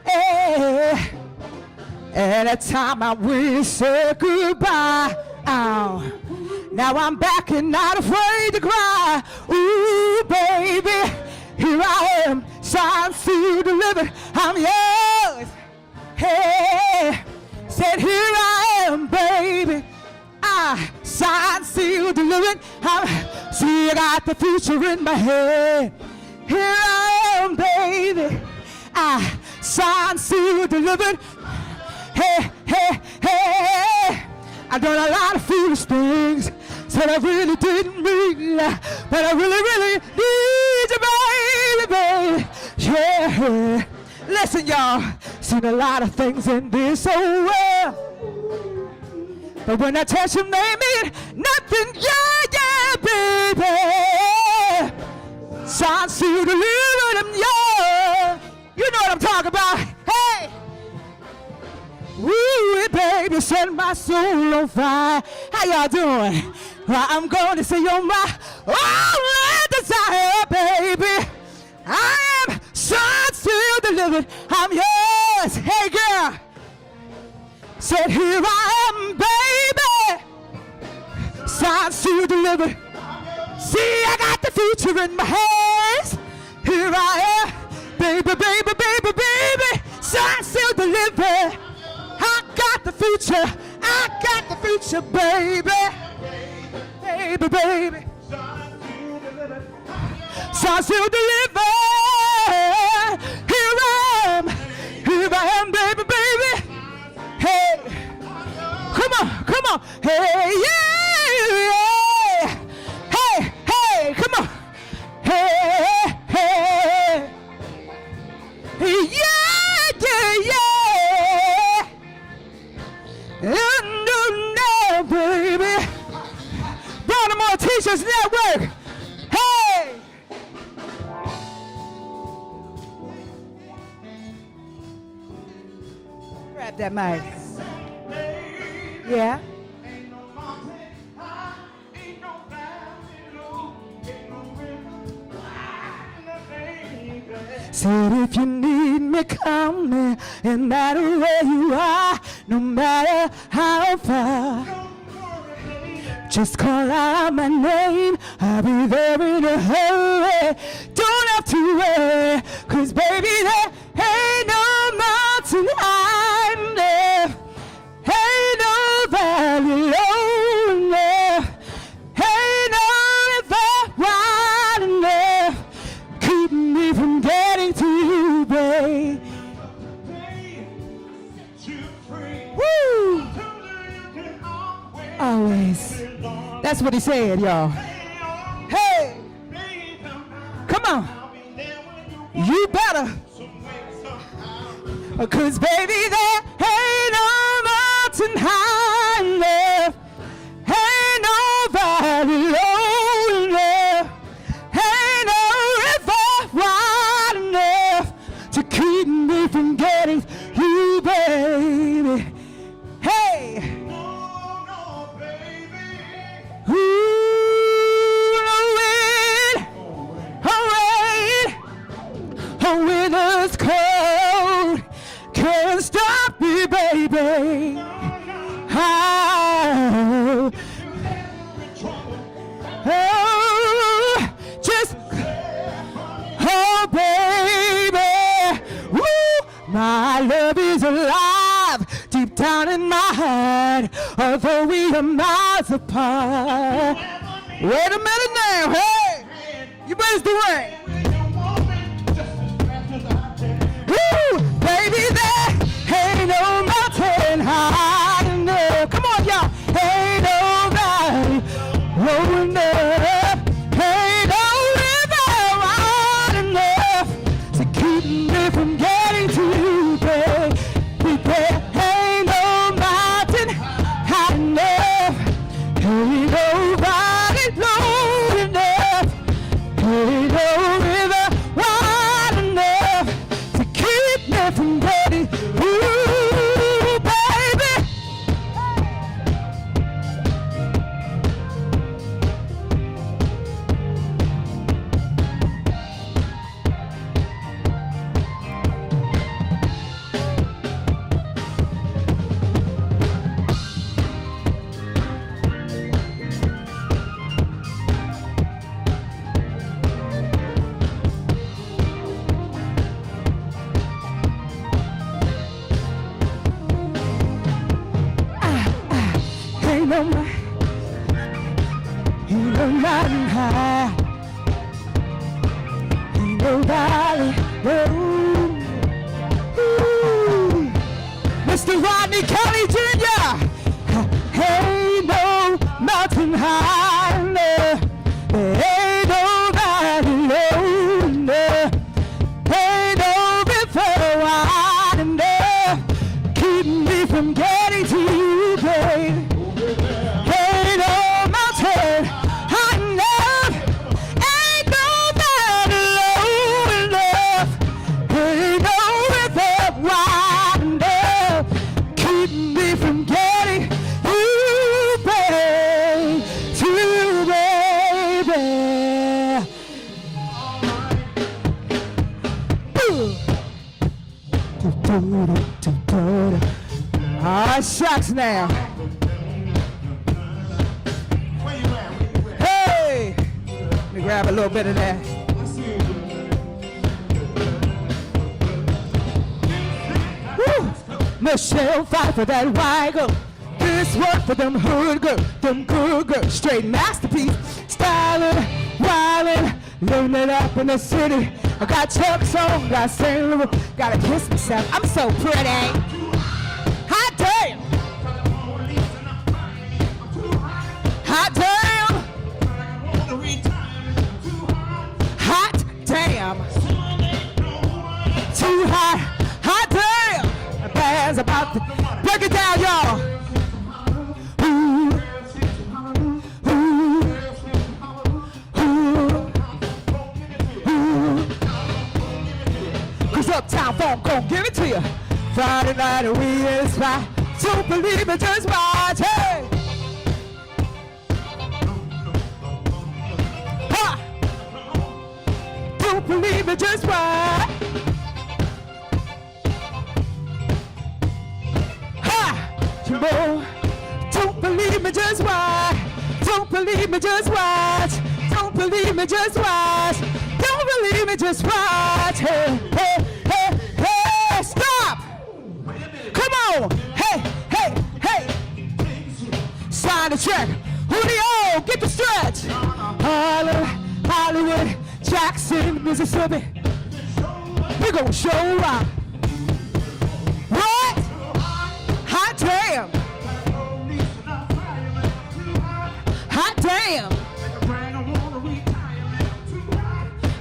Hey. At that time I went and said goodbye. Now I'm back and not afraid to cry. Ooh, baby, here I am, signed, sealed, delivered. I'm yours. Hey, said here I am, baby. Signed, sealed, delivered. See, I got the future in my head. Here I am, baby. Signed, sealed, delivered. Hey, hey, hey. I've done a lot of foolish things that I really didn't mean, but I really, really need you, baby, baby. Yeah. Listen, y'all, seen a lot of things in this old world, but when I touch them, they mean nothing. Yeah, yeah, baby. Signed, sealed, delivered, I'm yours. You know what I'm talking about. Hey. Woo, baby, set my soul on fire. How y'all doing? Well, I'm going to say you're my only desire, baby. I am signed, sealed, delivered. I'm yours. Hey, girl. Said here I am, baby. Signed, sealed, delivered. See, I got the future in my hands. Here I am, baby, baby, baby, baby. Signed, sealed, delivered. I got the future, I got the future, baby. Baby, baby. Signed, sealed, delivered. Here I am, baby, baby. Hey, come on, hey, yeah. Hey, hey, come on. Hey, hey, yeah, yeah, yeah. No, baby. Baltimore Teachers Network. Hey. Grab that mic. Yeah. Said if you need me, come in. No matter where you are, no matter how far. Just call out my name, I'll be there in a hurry. Don't have to worry, 'cause baby, there ain't no mountain high enough. Ain't no valley low enough. Ain't no river wide enough. Keep me from getting to you, babe. Woo! Always. That's what he said, y'all. Hey! Come on. You better. 'Cause baby, there ain't no mountain high enough. Ain't no valley low enough. Ain't no river wide enough to keep me from baby. Oh, oh, just, oh, baby. Woo, my love is alive deep down in my heart, although we are miles apart. Wait a minute now, hey, you raise the ring. Woo, baby, there ain't no mountain high enough. Come on, y'all. Ain't nobody low enough. Ain't no river wide enough to keep me from getting to you, baby. Ain't no mountain high enough. Ain't nobody low enough. Ain't no river wide enough to keep me from getting ooh, baby. Ain't no mountain high, ain't nobody low. Ooh, Mr. Rodney Kelly Jr. Ain't no mountain high, no. Ain't nobody low, no. Ain't no river wide enough keep me from getting to you, baby. Ain't no mountain high enough. Ain't nobody low enough. Ain't no river wide enough keep me from getting you, baby, to you, baby. Ah, shucks now. Hey, let me grab a little bit of that. Woo! Michelle fight for that white girl. This work for them hood girls, them good girls, straight masterpiece. Styling, wildin', living it up in the city. I got Chuck's on, got St. Louis, gotta kiss myself. I'm so pretty. Hot damn! Hot damn! Hot damn! Too hot! Hot damn! The band's about to break it down, y'all. Ooh, ooh, ooh, ooh. 'Cause Uptown Funk gon' give it to you. Friday night and we in the spot. Don't believe me, just watch. Hey! Ha! Don't believe me, just watch. Ha! Jimbo, don't believe me, just watch. Don't believe me, just watch. Don't believe me, just watch. Don't believe me, just watch. Hey, hey, hey, hey, stop! Come on! Hey, hey, hey! Sign the check. Julio, get the stretch. Hollywood, Jackson, Mississippi. We gon' show up. What? Hot damn! Hot damn!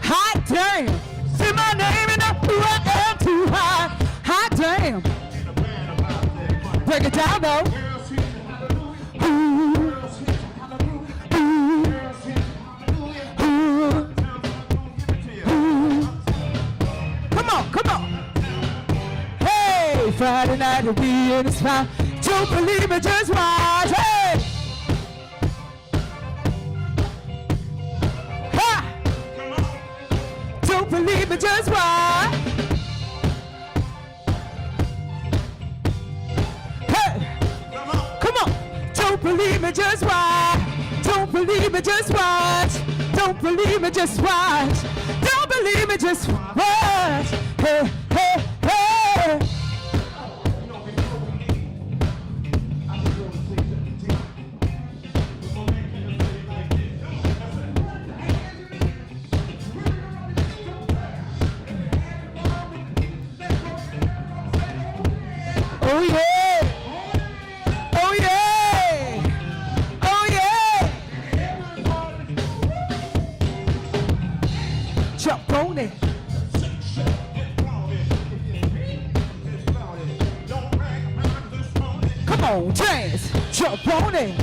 Hot damn! See my name in the I am too high. Hot damn! Break it down though. Ooh, ooh, ooh, ooh. Come on, come on. Hey, Friday night and we in the spot. Don't believe me, just watch. Hey! Ha! Don't believe me, just watch. Don't believe me, just watch. Don't believe me, just watch. Don't believe me, just watch. Don't believe me, just watch. Hey, hey, hey. Oh yeah! Oh yeah! Oh yeah! Jump on it. Come on, dance. Jump on it.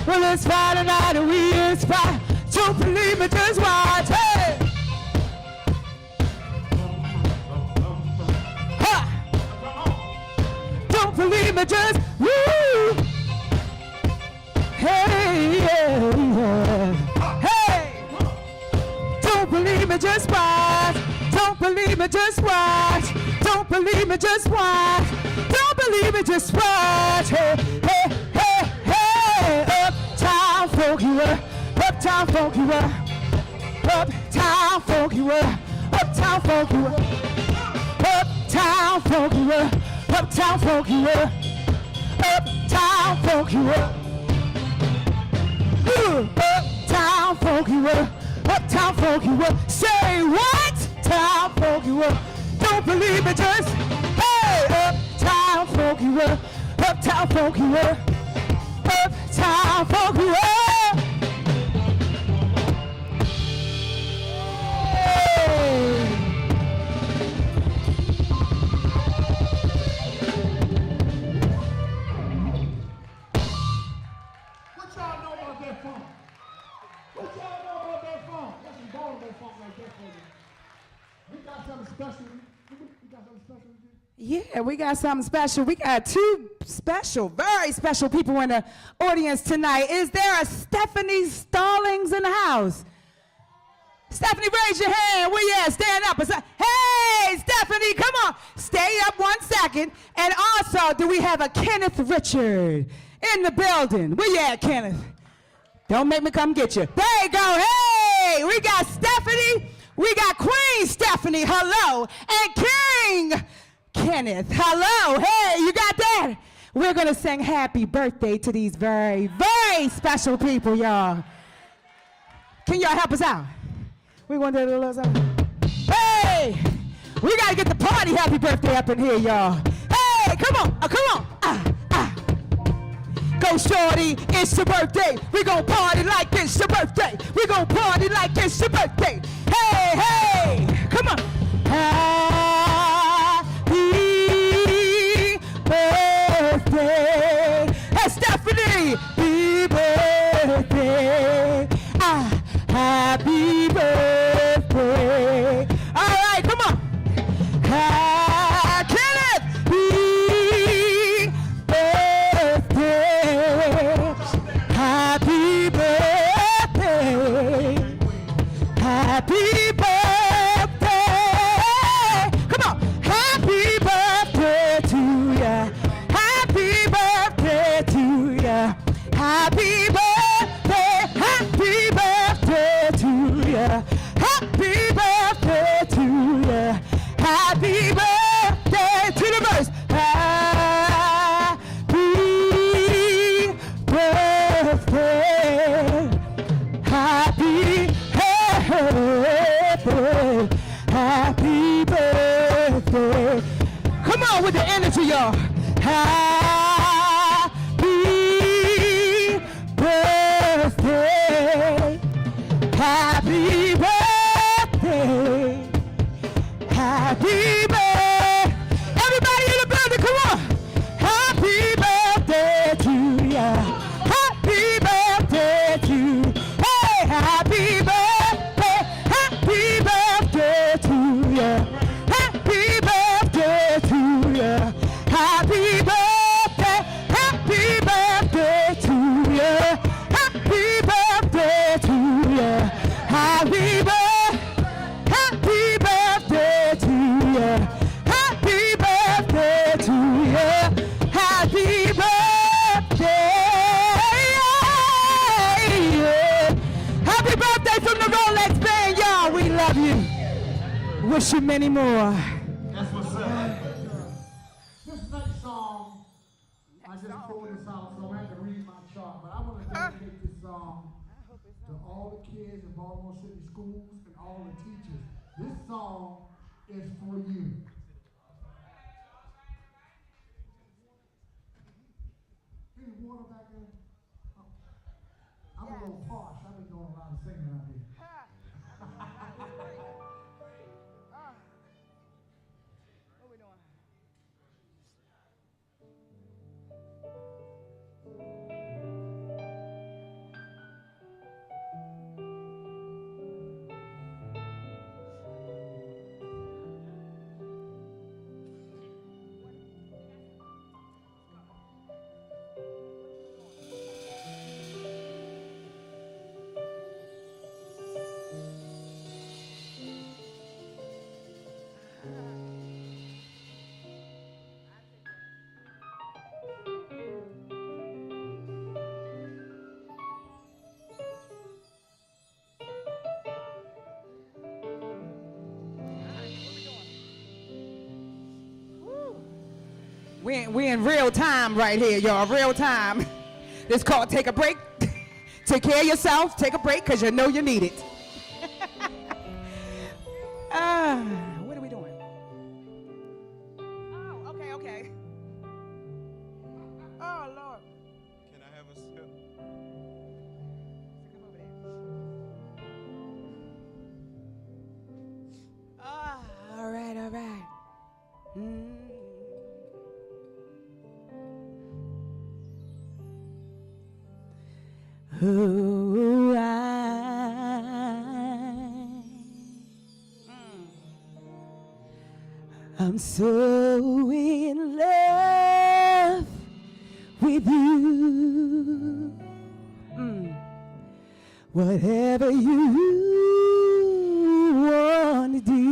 Well, it's Friday night and we inspire. Don't believe me, just watch. Hey! Believe me, just woo! Hey, yeah, yeah. Hey! Don't believe me, just watch. Don't believe me, just watch. Don't believe me, just watch. Don't believe me, just watch. Hey, hey, hey, hey! Uptown funk you up. Uptown funk you up. Uptown funk you up. Uptown funk you up. Uptown funk you up. Uptown funk you up. Uptown funk you up. Uptown funk you up. Uptown funk you up. Say what? Uptown funk you up. Don't believe me, just hey. Uptown funk you up. Uptown funk you up. Uptown funk you up. Hey. Yeah, we got something special. We got two special, very special people in the audience tonight. Is there a Stephanie Stallings in the house? Stephanie, raise your hand. Where you at? Stand up. Hey, Stephanie, come on. Stay up 1 second. And also, do we have a Kenneth Richard in the building? Where you at, Kenneth? Don't make me come get you. There you go. Hey, we got Stephanie. We got Queen Stephanie. Hello. And King Kenneth. Hello. Hey, you got that? We're going to sing happy birthday to these very, very special people, y'all. Can y'all help us out? We want to do a little something. Hey, we got to get the party happy birthday up in here, y'all. Hey, come on. Come on. Go shorty, it's your birthday. We gon' party like it's your birthday. We gon' party like it's your birthday. Hey, hey, come on. Happy birthday. Hey, Stephanie, happy birthday. Happy birthday. All right, come on. Kenneth, happy birthday. Happy birthday. Come on. Happy birthday to ya. Happy birthday to ya. Happy birthday. Happy birthday to ya. Happy birthday to ya. Happy birthday to the verse. Happy birthday, happy birthday. Come on with the energy, y'all. Happy birthday, happy birthday, happy birthday. Everybody in the building, come on. Happy birthday to ya. Happy birthday to you. Happy birthday, happy birthday to you. Happy birthday to you. Happy birthday. Wish you many more. That's what's up. This next song, I just pulled this out, so I had to read my chart. But I want to dedicate this song to all the kids in Baltimore City schools and all the teachers. This song is for you. Any water back there? Oh. I'm a little harsh. I've been doing a lot of singing out here. We in real time right here, y'all. Real time. This called Take a Break. Take care of yourself. Take a break because you know you need it. What are we doing? Oh, okay, okay. Oh, Lord. Can I have a sip? All right, all right. Who I'm so in love with you. Whatever you want to do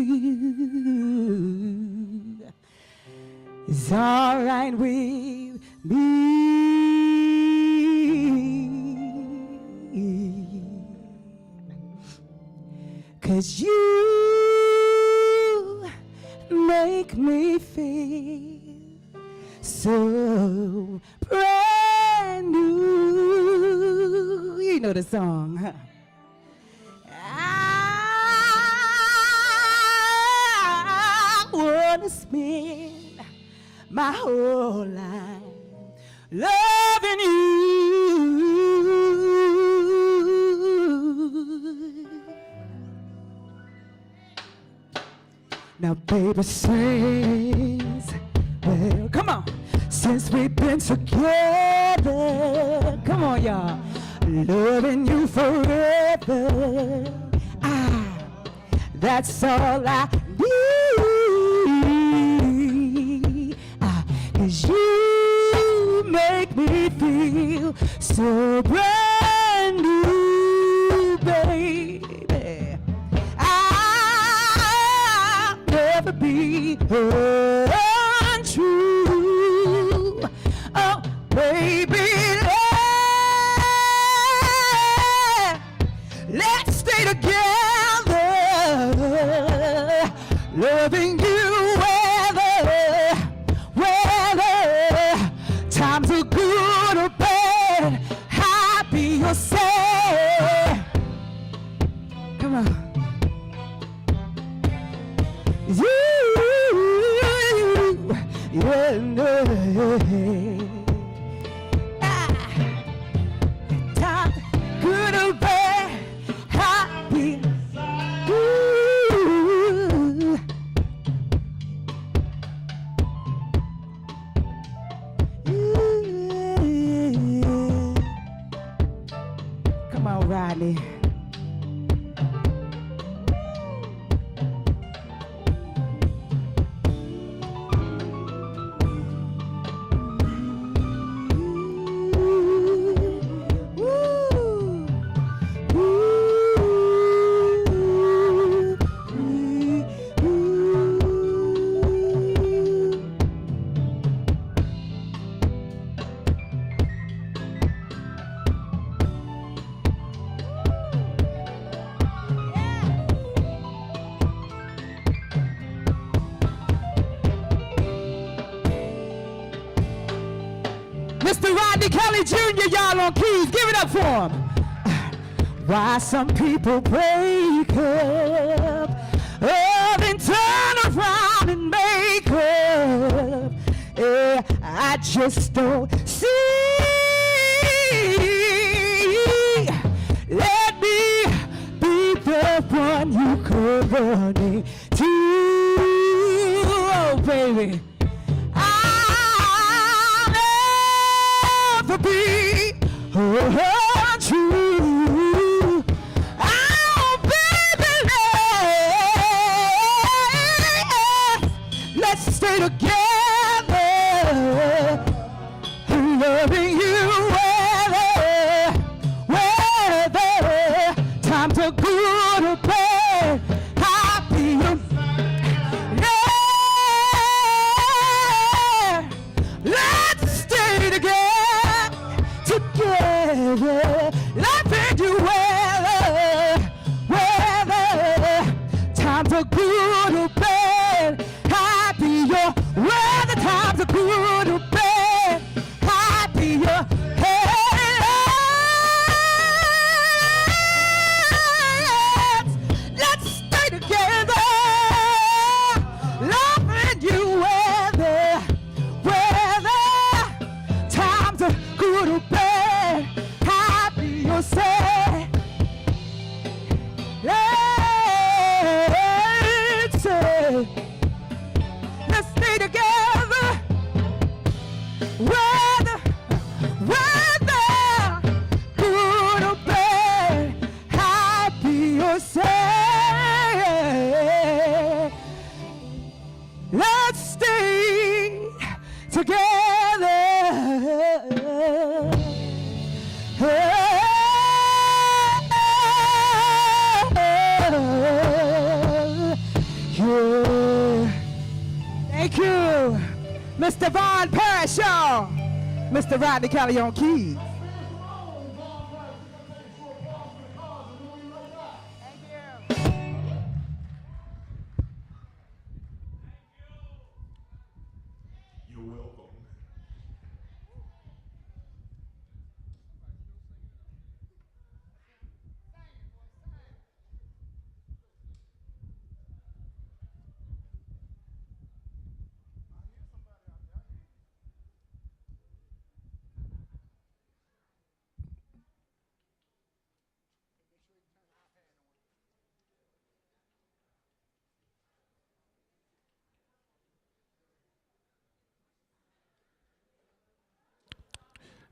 is all right with me. 'Cause you make me feel so brand new. You know the song, huh? I wanna spend my whole life loving you. Now, baby, since, well, come on, since we've been together, come on, y'all, loving you forever, that's all I need, 'cause you make me feel so brand new, baby. I'll never be untrue. Oh, baby, let's stay together, loving you whether times are good or bad, happy or sad. Come on. Time good or bad, happy. Ooh. Come on, Rodney. Mr. Rodney Kelly Jr., y'all on keys. Give it up for him. Why some people break up, oh, then turn around and make up. Yeah, I just don't see. Let me be the one you could run into. Oh, baby. I'll never be untrue. Oh, baby, let's stay together. Loving you whether times are good or bad. I'll be your let's stay together, loving you whether times are good or bad. I'll be your whether times are good or bad. I'll be your let's stay together, loving you whether times are good or bad. I'll be your say. Let's stay together, whether good or bad. I'll be your say. Let's stay together. Yeah. Thank you, Mr. Von Parrish, y'all. Mr. Rodney Kelly on keys. You're welcome.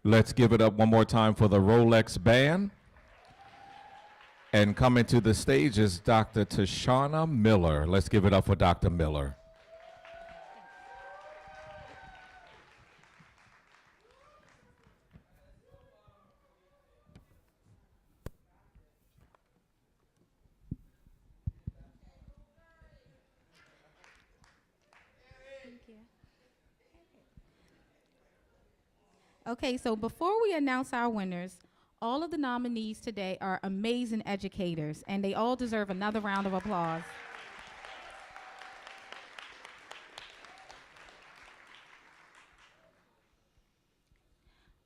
Let's give it up one more time for the Rolex band. And coming to the stage is Dr. Tashana Miller. Let's give it up for Dr. Miller. Okay, so before we announce our winners, all of the nominees today are amazing educators, and they all deserve another round of applause.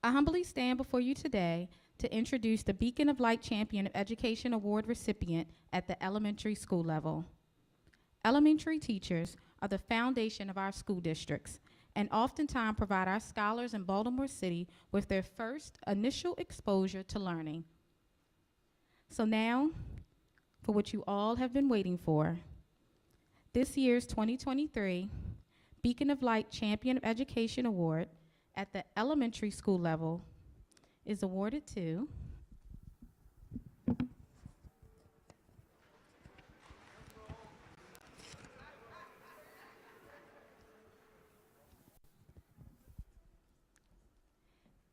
I humbly stand before you today to introduce the Beacon of Light Champion of Education Award recipient at the elementary school level. Elementary teachers are the foundation of our school districts and oftentimes provide our scholars in Baltimore City with their first initial exposure to learning. So now, for what you all have been waiting for, this year's 2023 Beacon of Light Champion of Education Award at the elementary school level is awarded to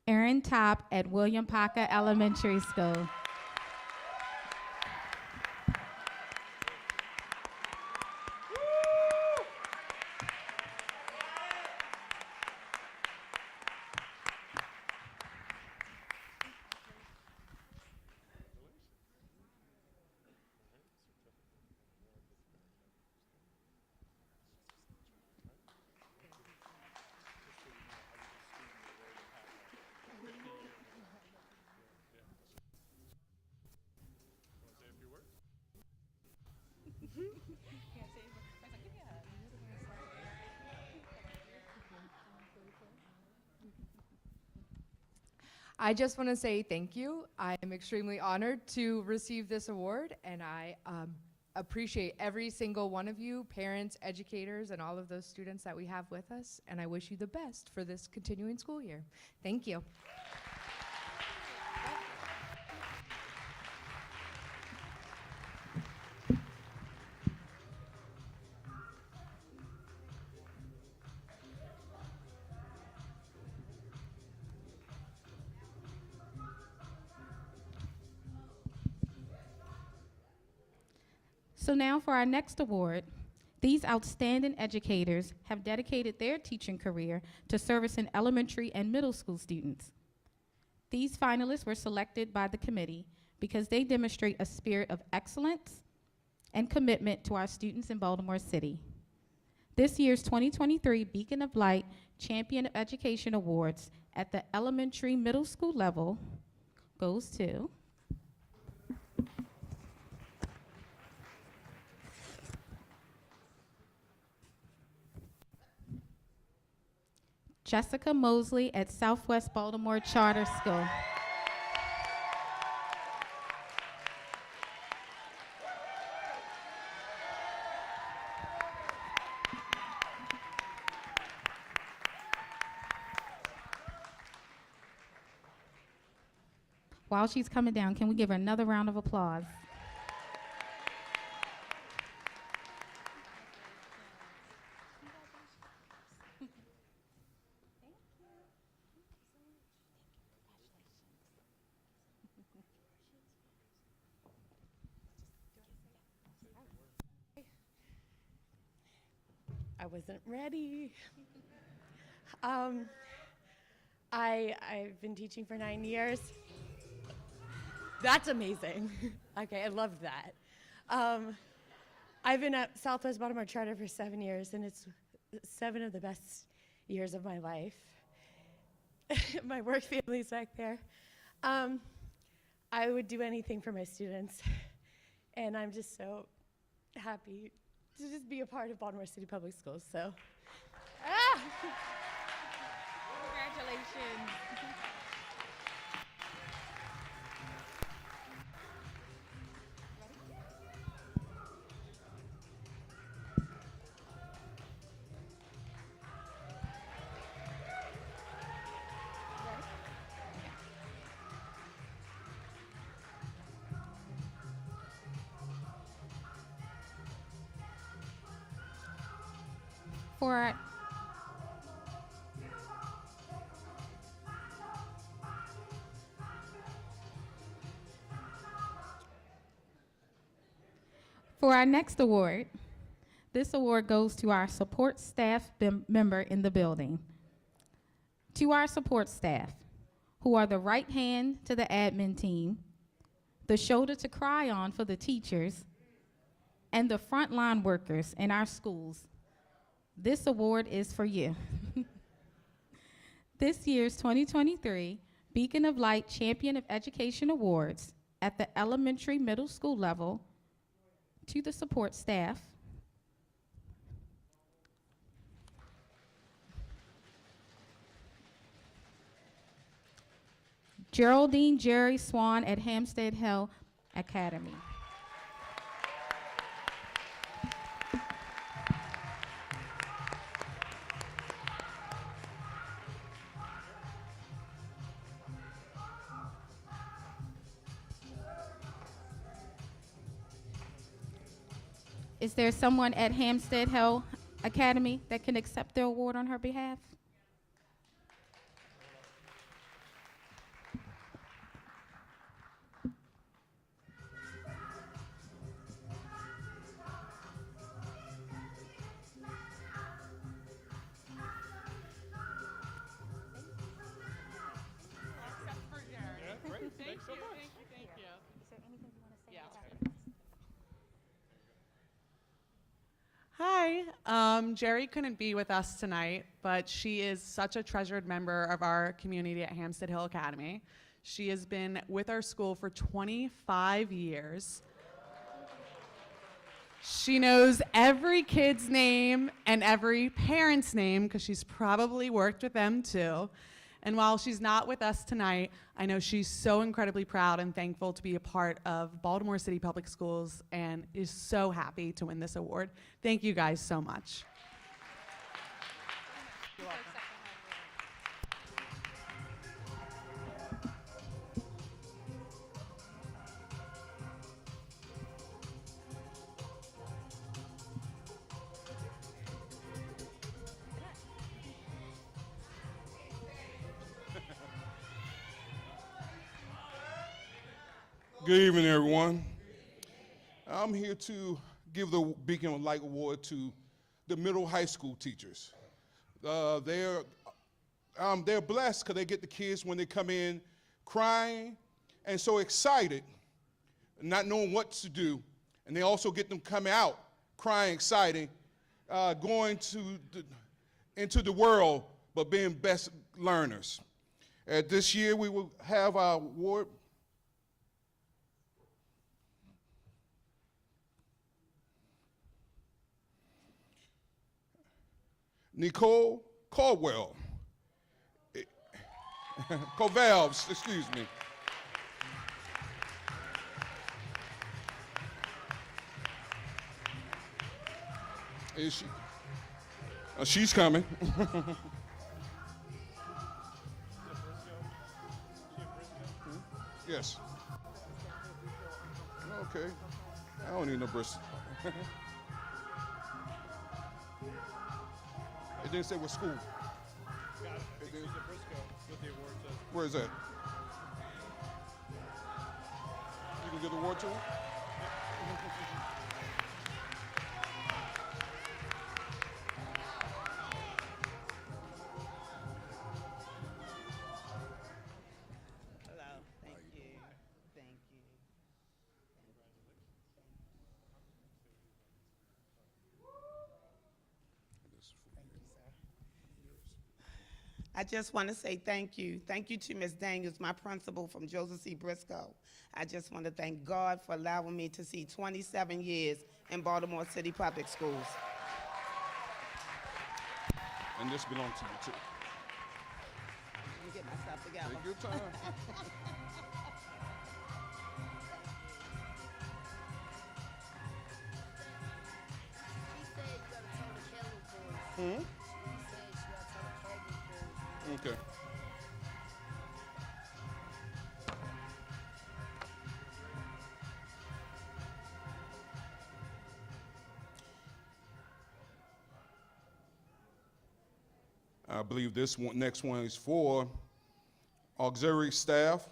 Erin Top at William Paca Elementary School. I just want to say thank you. I am extremely honored to receive this award, and I appreciate every single one of you, parents, educators, and all of those students that we have with us, and I wish you the best for this continuing school year. Thank you. So now for our next award. These outstanding educators have dedicated their teaching career to servicing elementary and middle school students. These finalists were selected by the committee because they demonstrate a spirit of excellence and commitment to our students in Baltimore City. This year's 2023 Beacon of Light Champion of Education Awards at the elementary middle school level goes to Jessica Mosley at Southwest Baltimore Charter School. While she's coming down, can we give her another round of applause? I wasn't ready. I've been teaching for 9 years. That's amazing. Okay, I love that. I've been at Southwest Baltimore Charter for 7 years, and it's 7 of the best years of my life. My work family's back there. I would do anything for my students, and I'm just so happy to just be a part of Baltimore City Public Schools, so. Congratulations. For our next award, this award goes to our support staff member in the building. To our support staff, who are the right hand to the admin team, the shoulder to cry on for the teachers, and the frontline workers in our schools, this award is for you. This year's 2023 Beacon of Light Champion of Education Awards at the elementary middle school level to the support staff, Geraldine Jerry Swan at Hampstead Hill Academy. Is there someone at Hampstead Hill Academy that can accept the award on her behalf? Hi, Jerry couldn't be with us tonight, but she is such a treasured member of our community at Hampstead Hill Academy. She has been with our school for 25 years. She knows every kid's name and every parent's name because she's probably worked with them too. And while she's not with us tonight, I know she's so incredibly proud and thankful to be a part of Baltimore City Public Schools and is so happy to win this award. Thank you guys so much. Good evening, everyone. I'm here to give the Beacon of Light Award to the middle high school teachers. They're blessed because they get the kids when they come in crying and so excited, not knowing what to do, and they also get them coming out crying, excited, going into the world, but being best learners. This year we will have our award. Nicole Caldwell, Covalves, excuse me. Is she? She's coming. Yes. Okay. I don't need no Bristol. It didn't say what school. Got it. It was at Briscoe with the award says. Where is that? You can give the award to him? Hello. Thank you. Thank you. I just want to say thank you. Thank you to Ms. Daniels, my principal from Joseph C. Briscoe. I just want to thank God for allowing me to see 27 years in Baltimore City Public Schools. And this belongs to you too. Let me get myself together. Take your time. Okay. I believe this one, next one is for auxiliary staff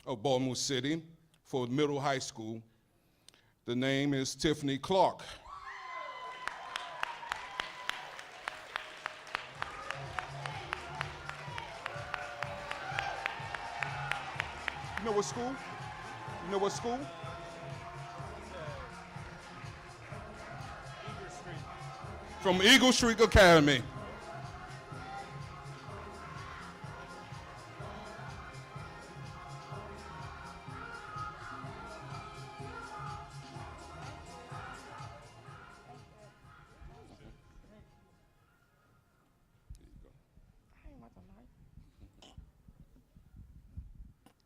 of Baltimore City for middle high school. The name is Tiffany Clark. You know what school? You know what school? From Eagle Street Academy.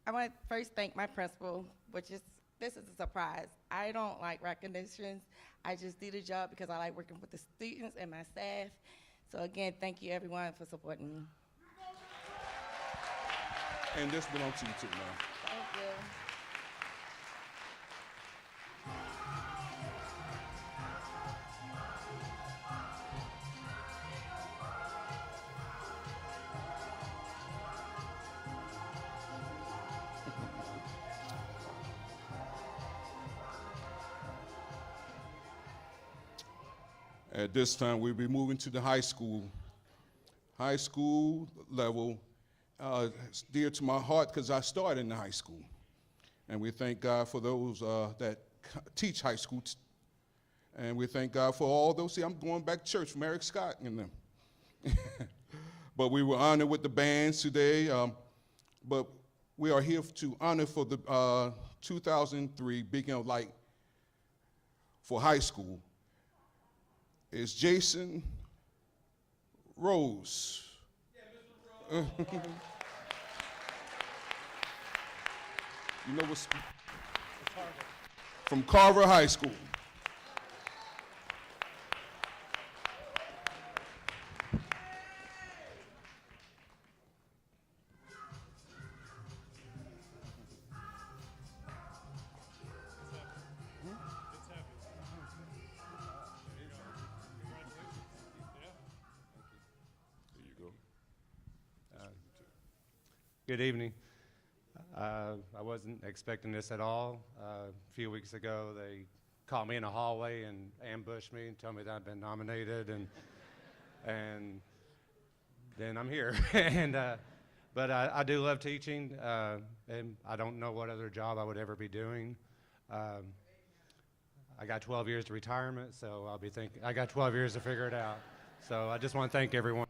I want to first thank my principal, this is a surprise. I don't like recognitions. I just do the job because I like working with the students and my staff. So again, thank you everyone for supporting me. And this belongs to you too, man. Thank you. At this time, we'll be moving to the high school level. It's dear to my heart because I started in the high school. And we thank God for those that teach high school. And we thank God for all those. See, I'm going back to church from Eric Scott and them. But we were honored with the bands today. But we are here to honor for the 2003 Beacon of Light for high school. Is Jason Rose. You know what's from Carver High School. Good evening. I wasn't expecting this at all. A few weeks ago, they caught me in a hallway and ambushed me and told me that I'd been nominated, and then I'm here. But I do love teaching, and I don't know what other job I would ever be doing. I got 12 years to retirement, so I'll be thinking, I got 12 years to figure it out. So I just want to thank everyone.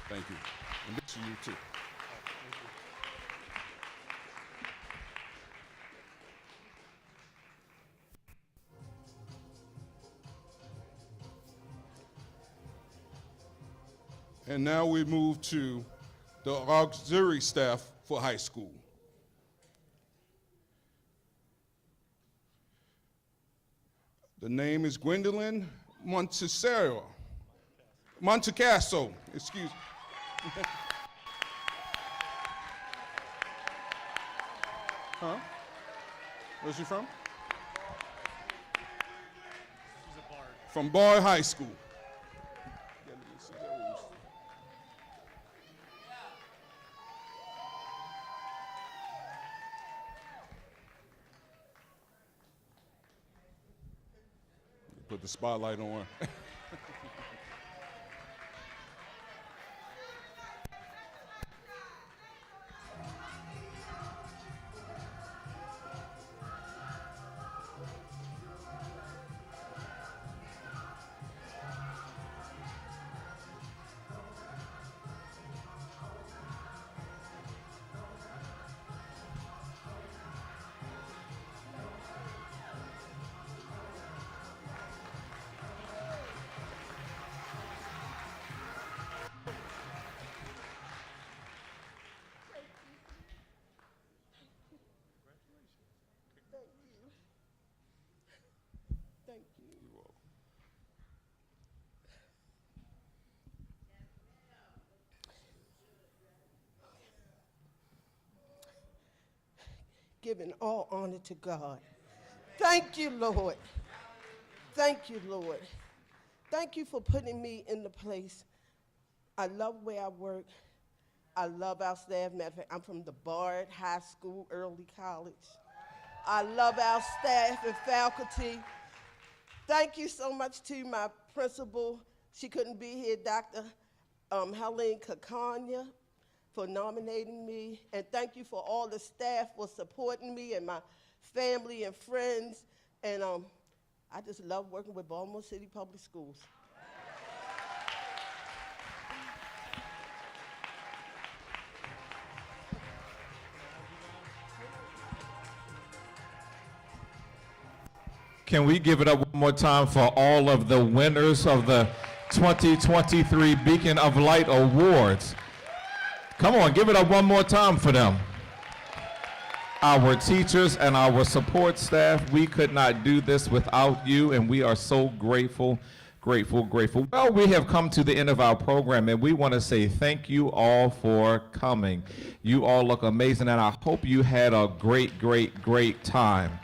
Thank you. And this to you too. And now we move to the auxiliary staff for high school. The name is Gwendolyn Montecasio, excuse me. Huh? Where's she from? She's a bard. From Bard High School. Put the spotlight on. Giving all honor to God. Thank you, Lord. Thank you, Lord. Thank you for putting me in the place. I love where I work. I love our staff. Matter of fact, I'm from the Bard High School, early college. I love our staff and faculty. Thank you so much to my principal. She couldn't be here, Dr. Helene Kakanya, for nominating me, and thank you for all the staff for supporting me and my family and friends, and I just love working with Baltimore City Public Schools. Can we give it up one more time for all of the winners of the 2023 Beacon of Light Awards? Come on, give it up one more time for them. Our teachers and our support staff, we could not do this without you, and we are so grateful, grateful, grateful. Well, we have come to the end of our program, and we want to say thank you all for coming. You all look amazing, and I hope you had a great, great, great time.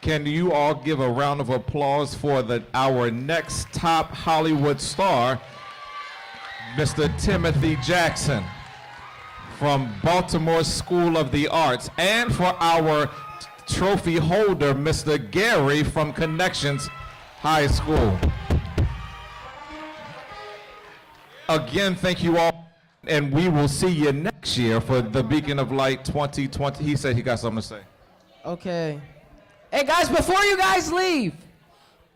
Can you all give a round of applause for our next top Hollywood star, Mr. Timothy Jackson from Baltimore School of the Arts, and for our trophy holder, Mr. Gary from Connexions High School. Again, thank you all, and we will see you next year for the Beacon of Light 2020. He said he got something to say. Okay. Hey guys, before you guys leave,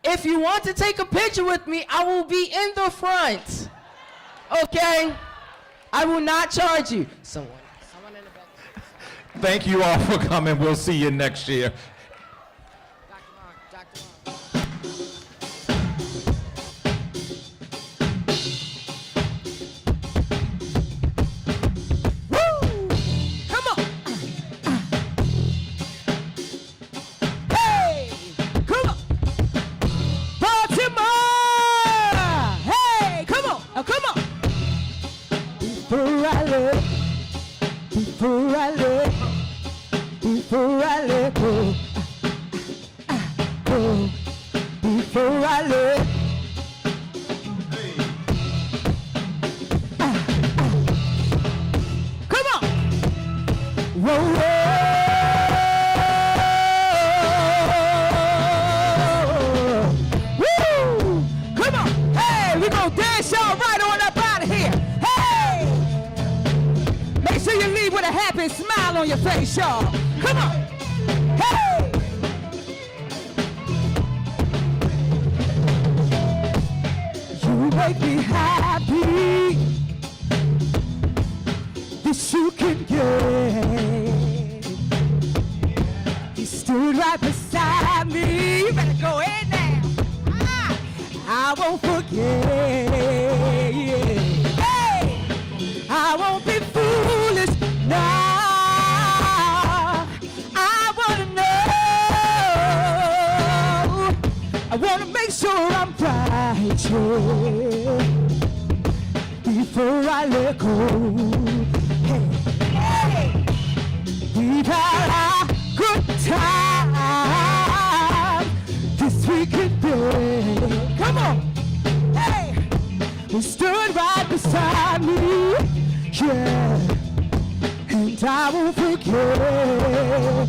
if you want to take a picture with me, I will be in the front. Okay? I will not charge you. Someone in the back. Thank you all for coming. We'll see you next year. before I let go, go, before I let come on, whoa, whoa. We're gonna dance y'all right on up out of here. Hey! Make sure you leave with a happy smile on your face, y'all. Come on. Hey! You make me happy. This you can get. You stood right beside me. You better go in there. I won't forget. Hey, I won't be foolish now. I wanna know. I wanna make sure I'm right, yeah, before I let go. Hey, hey, we've had a good time this weekend, babe. Come on, hey, you stood right beside me, yeah, and I won't forget.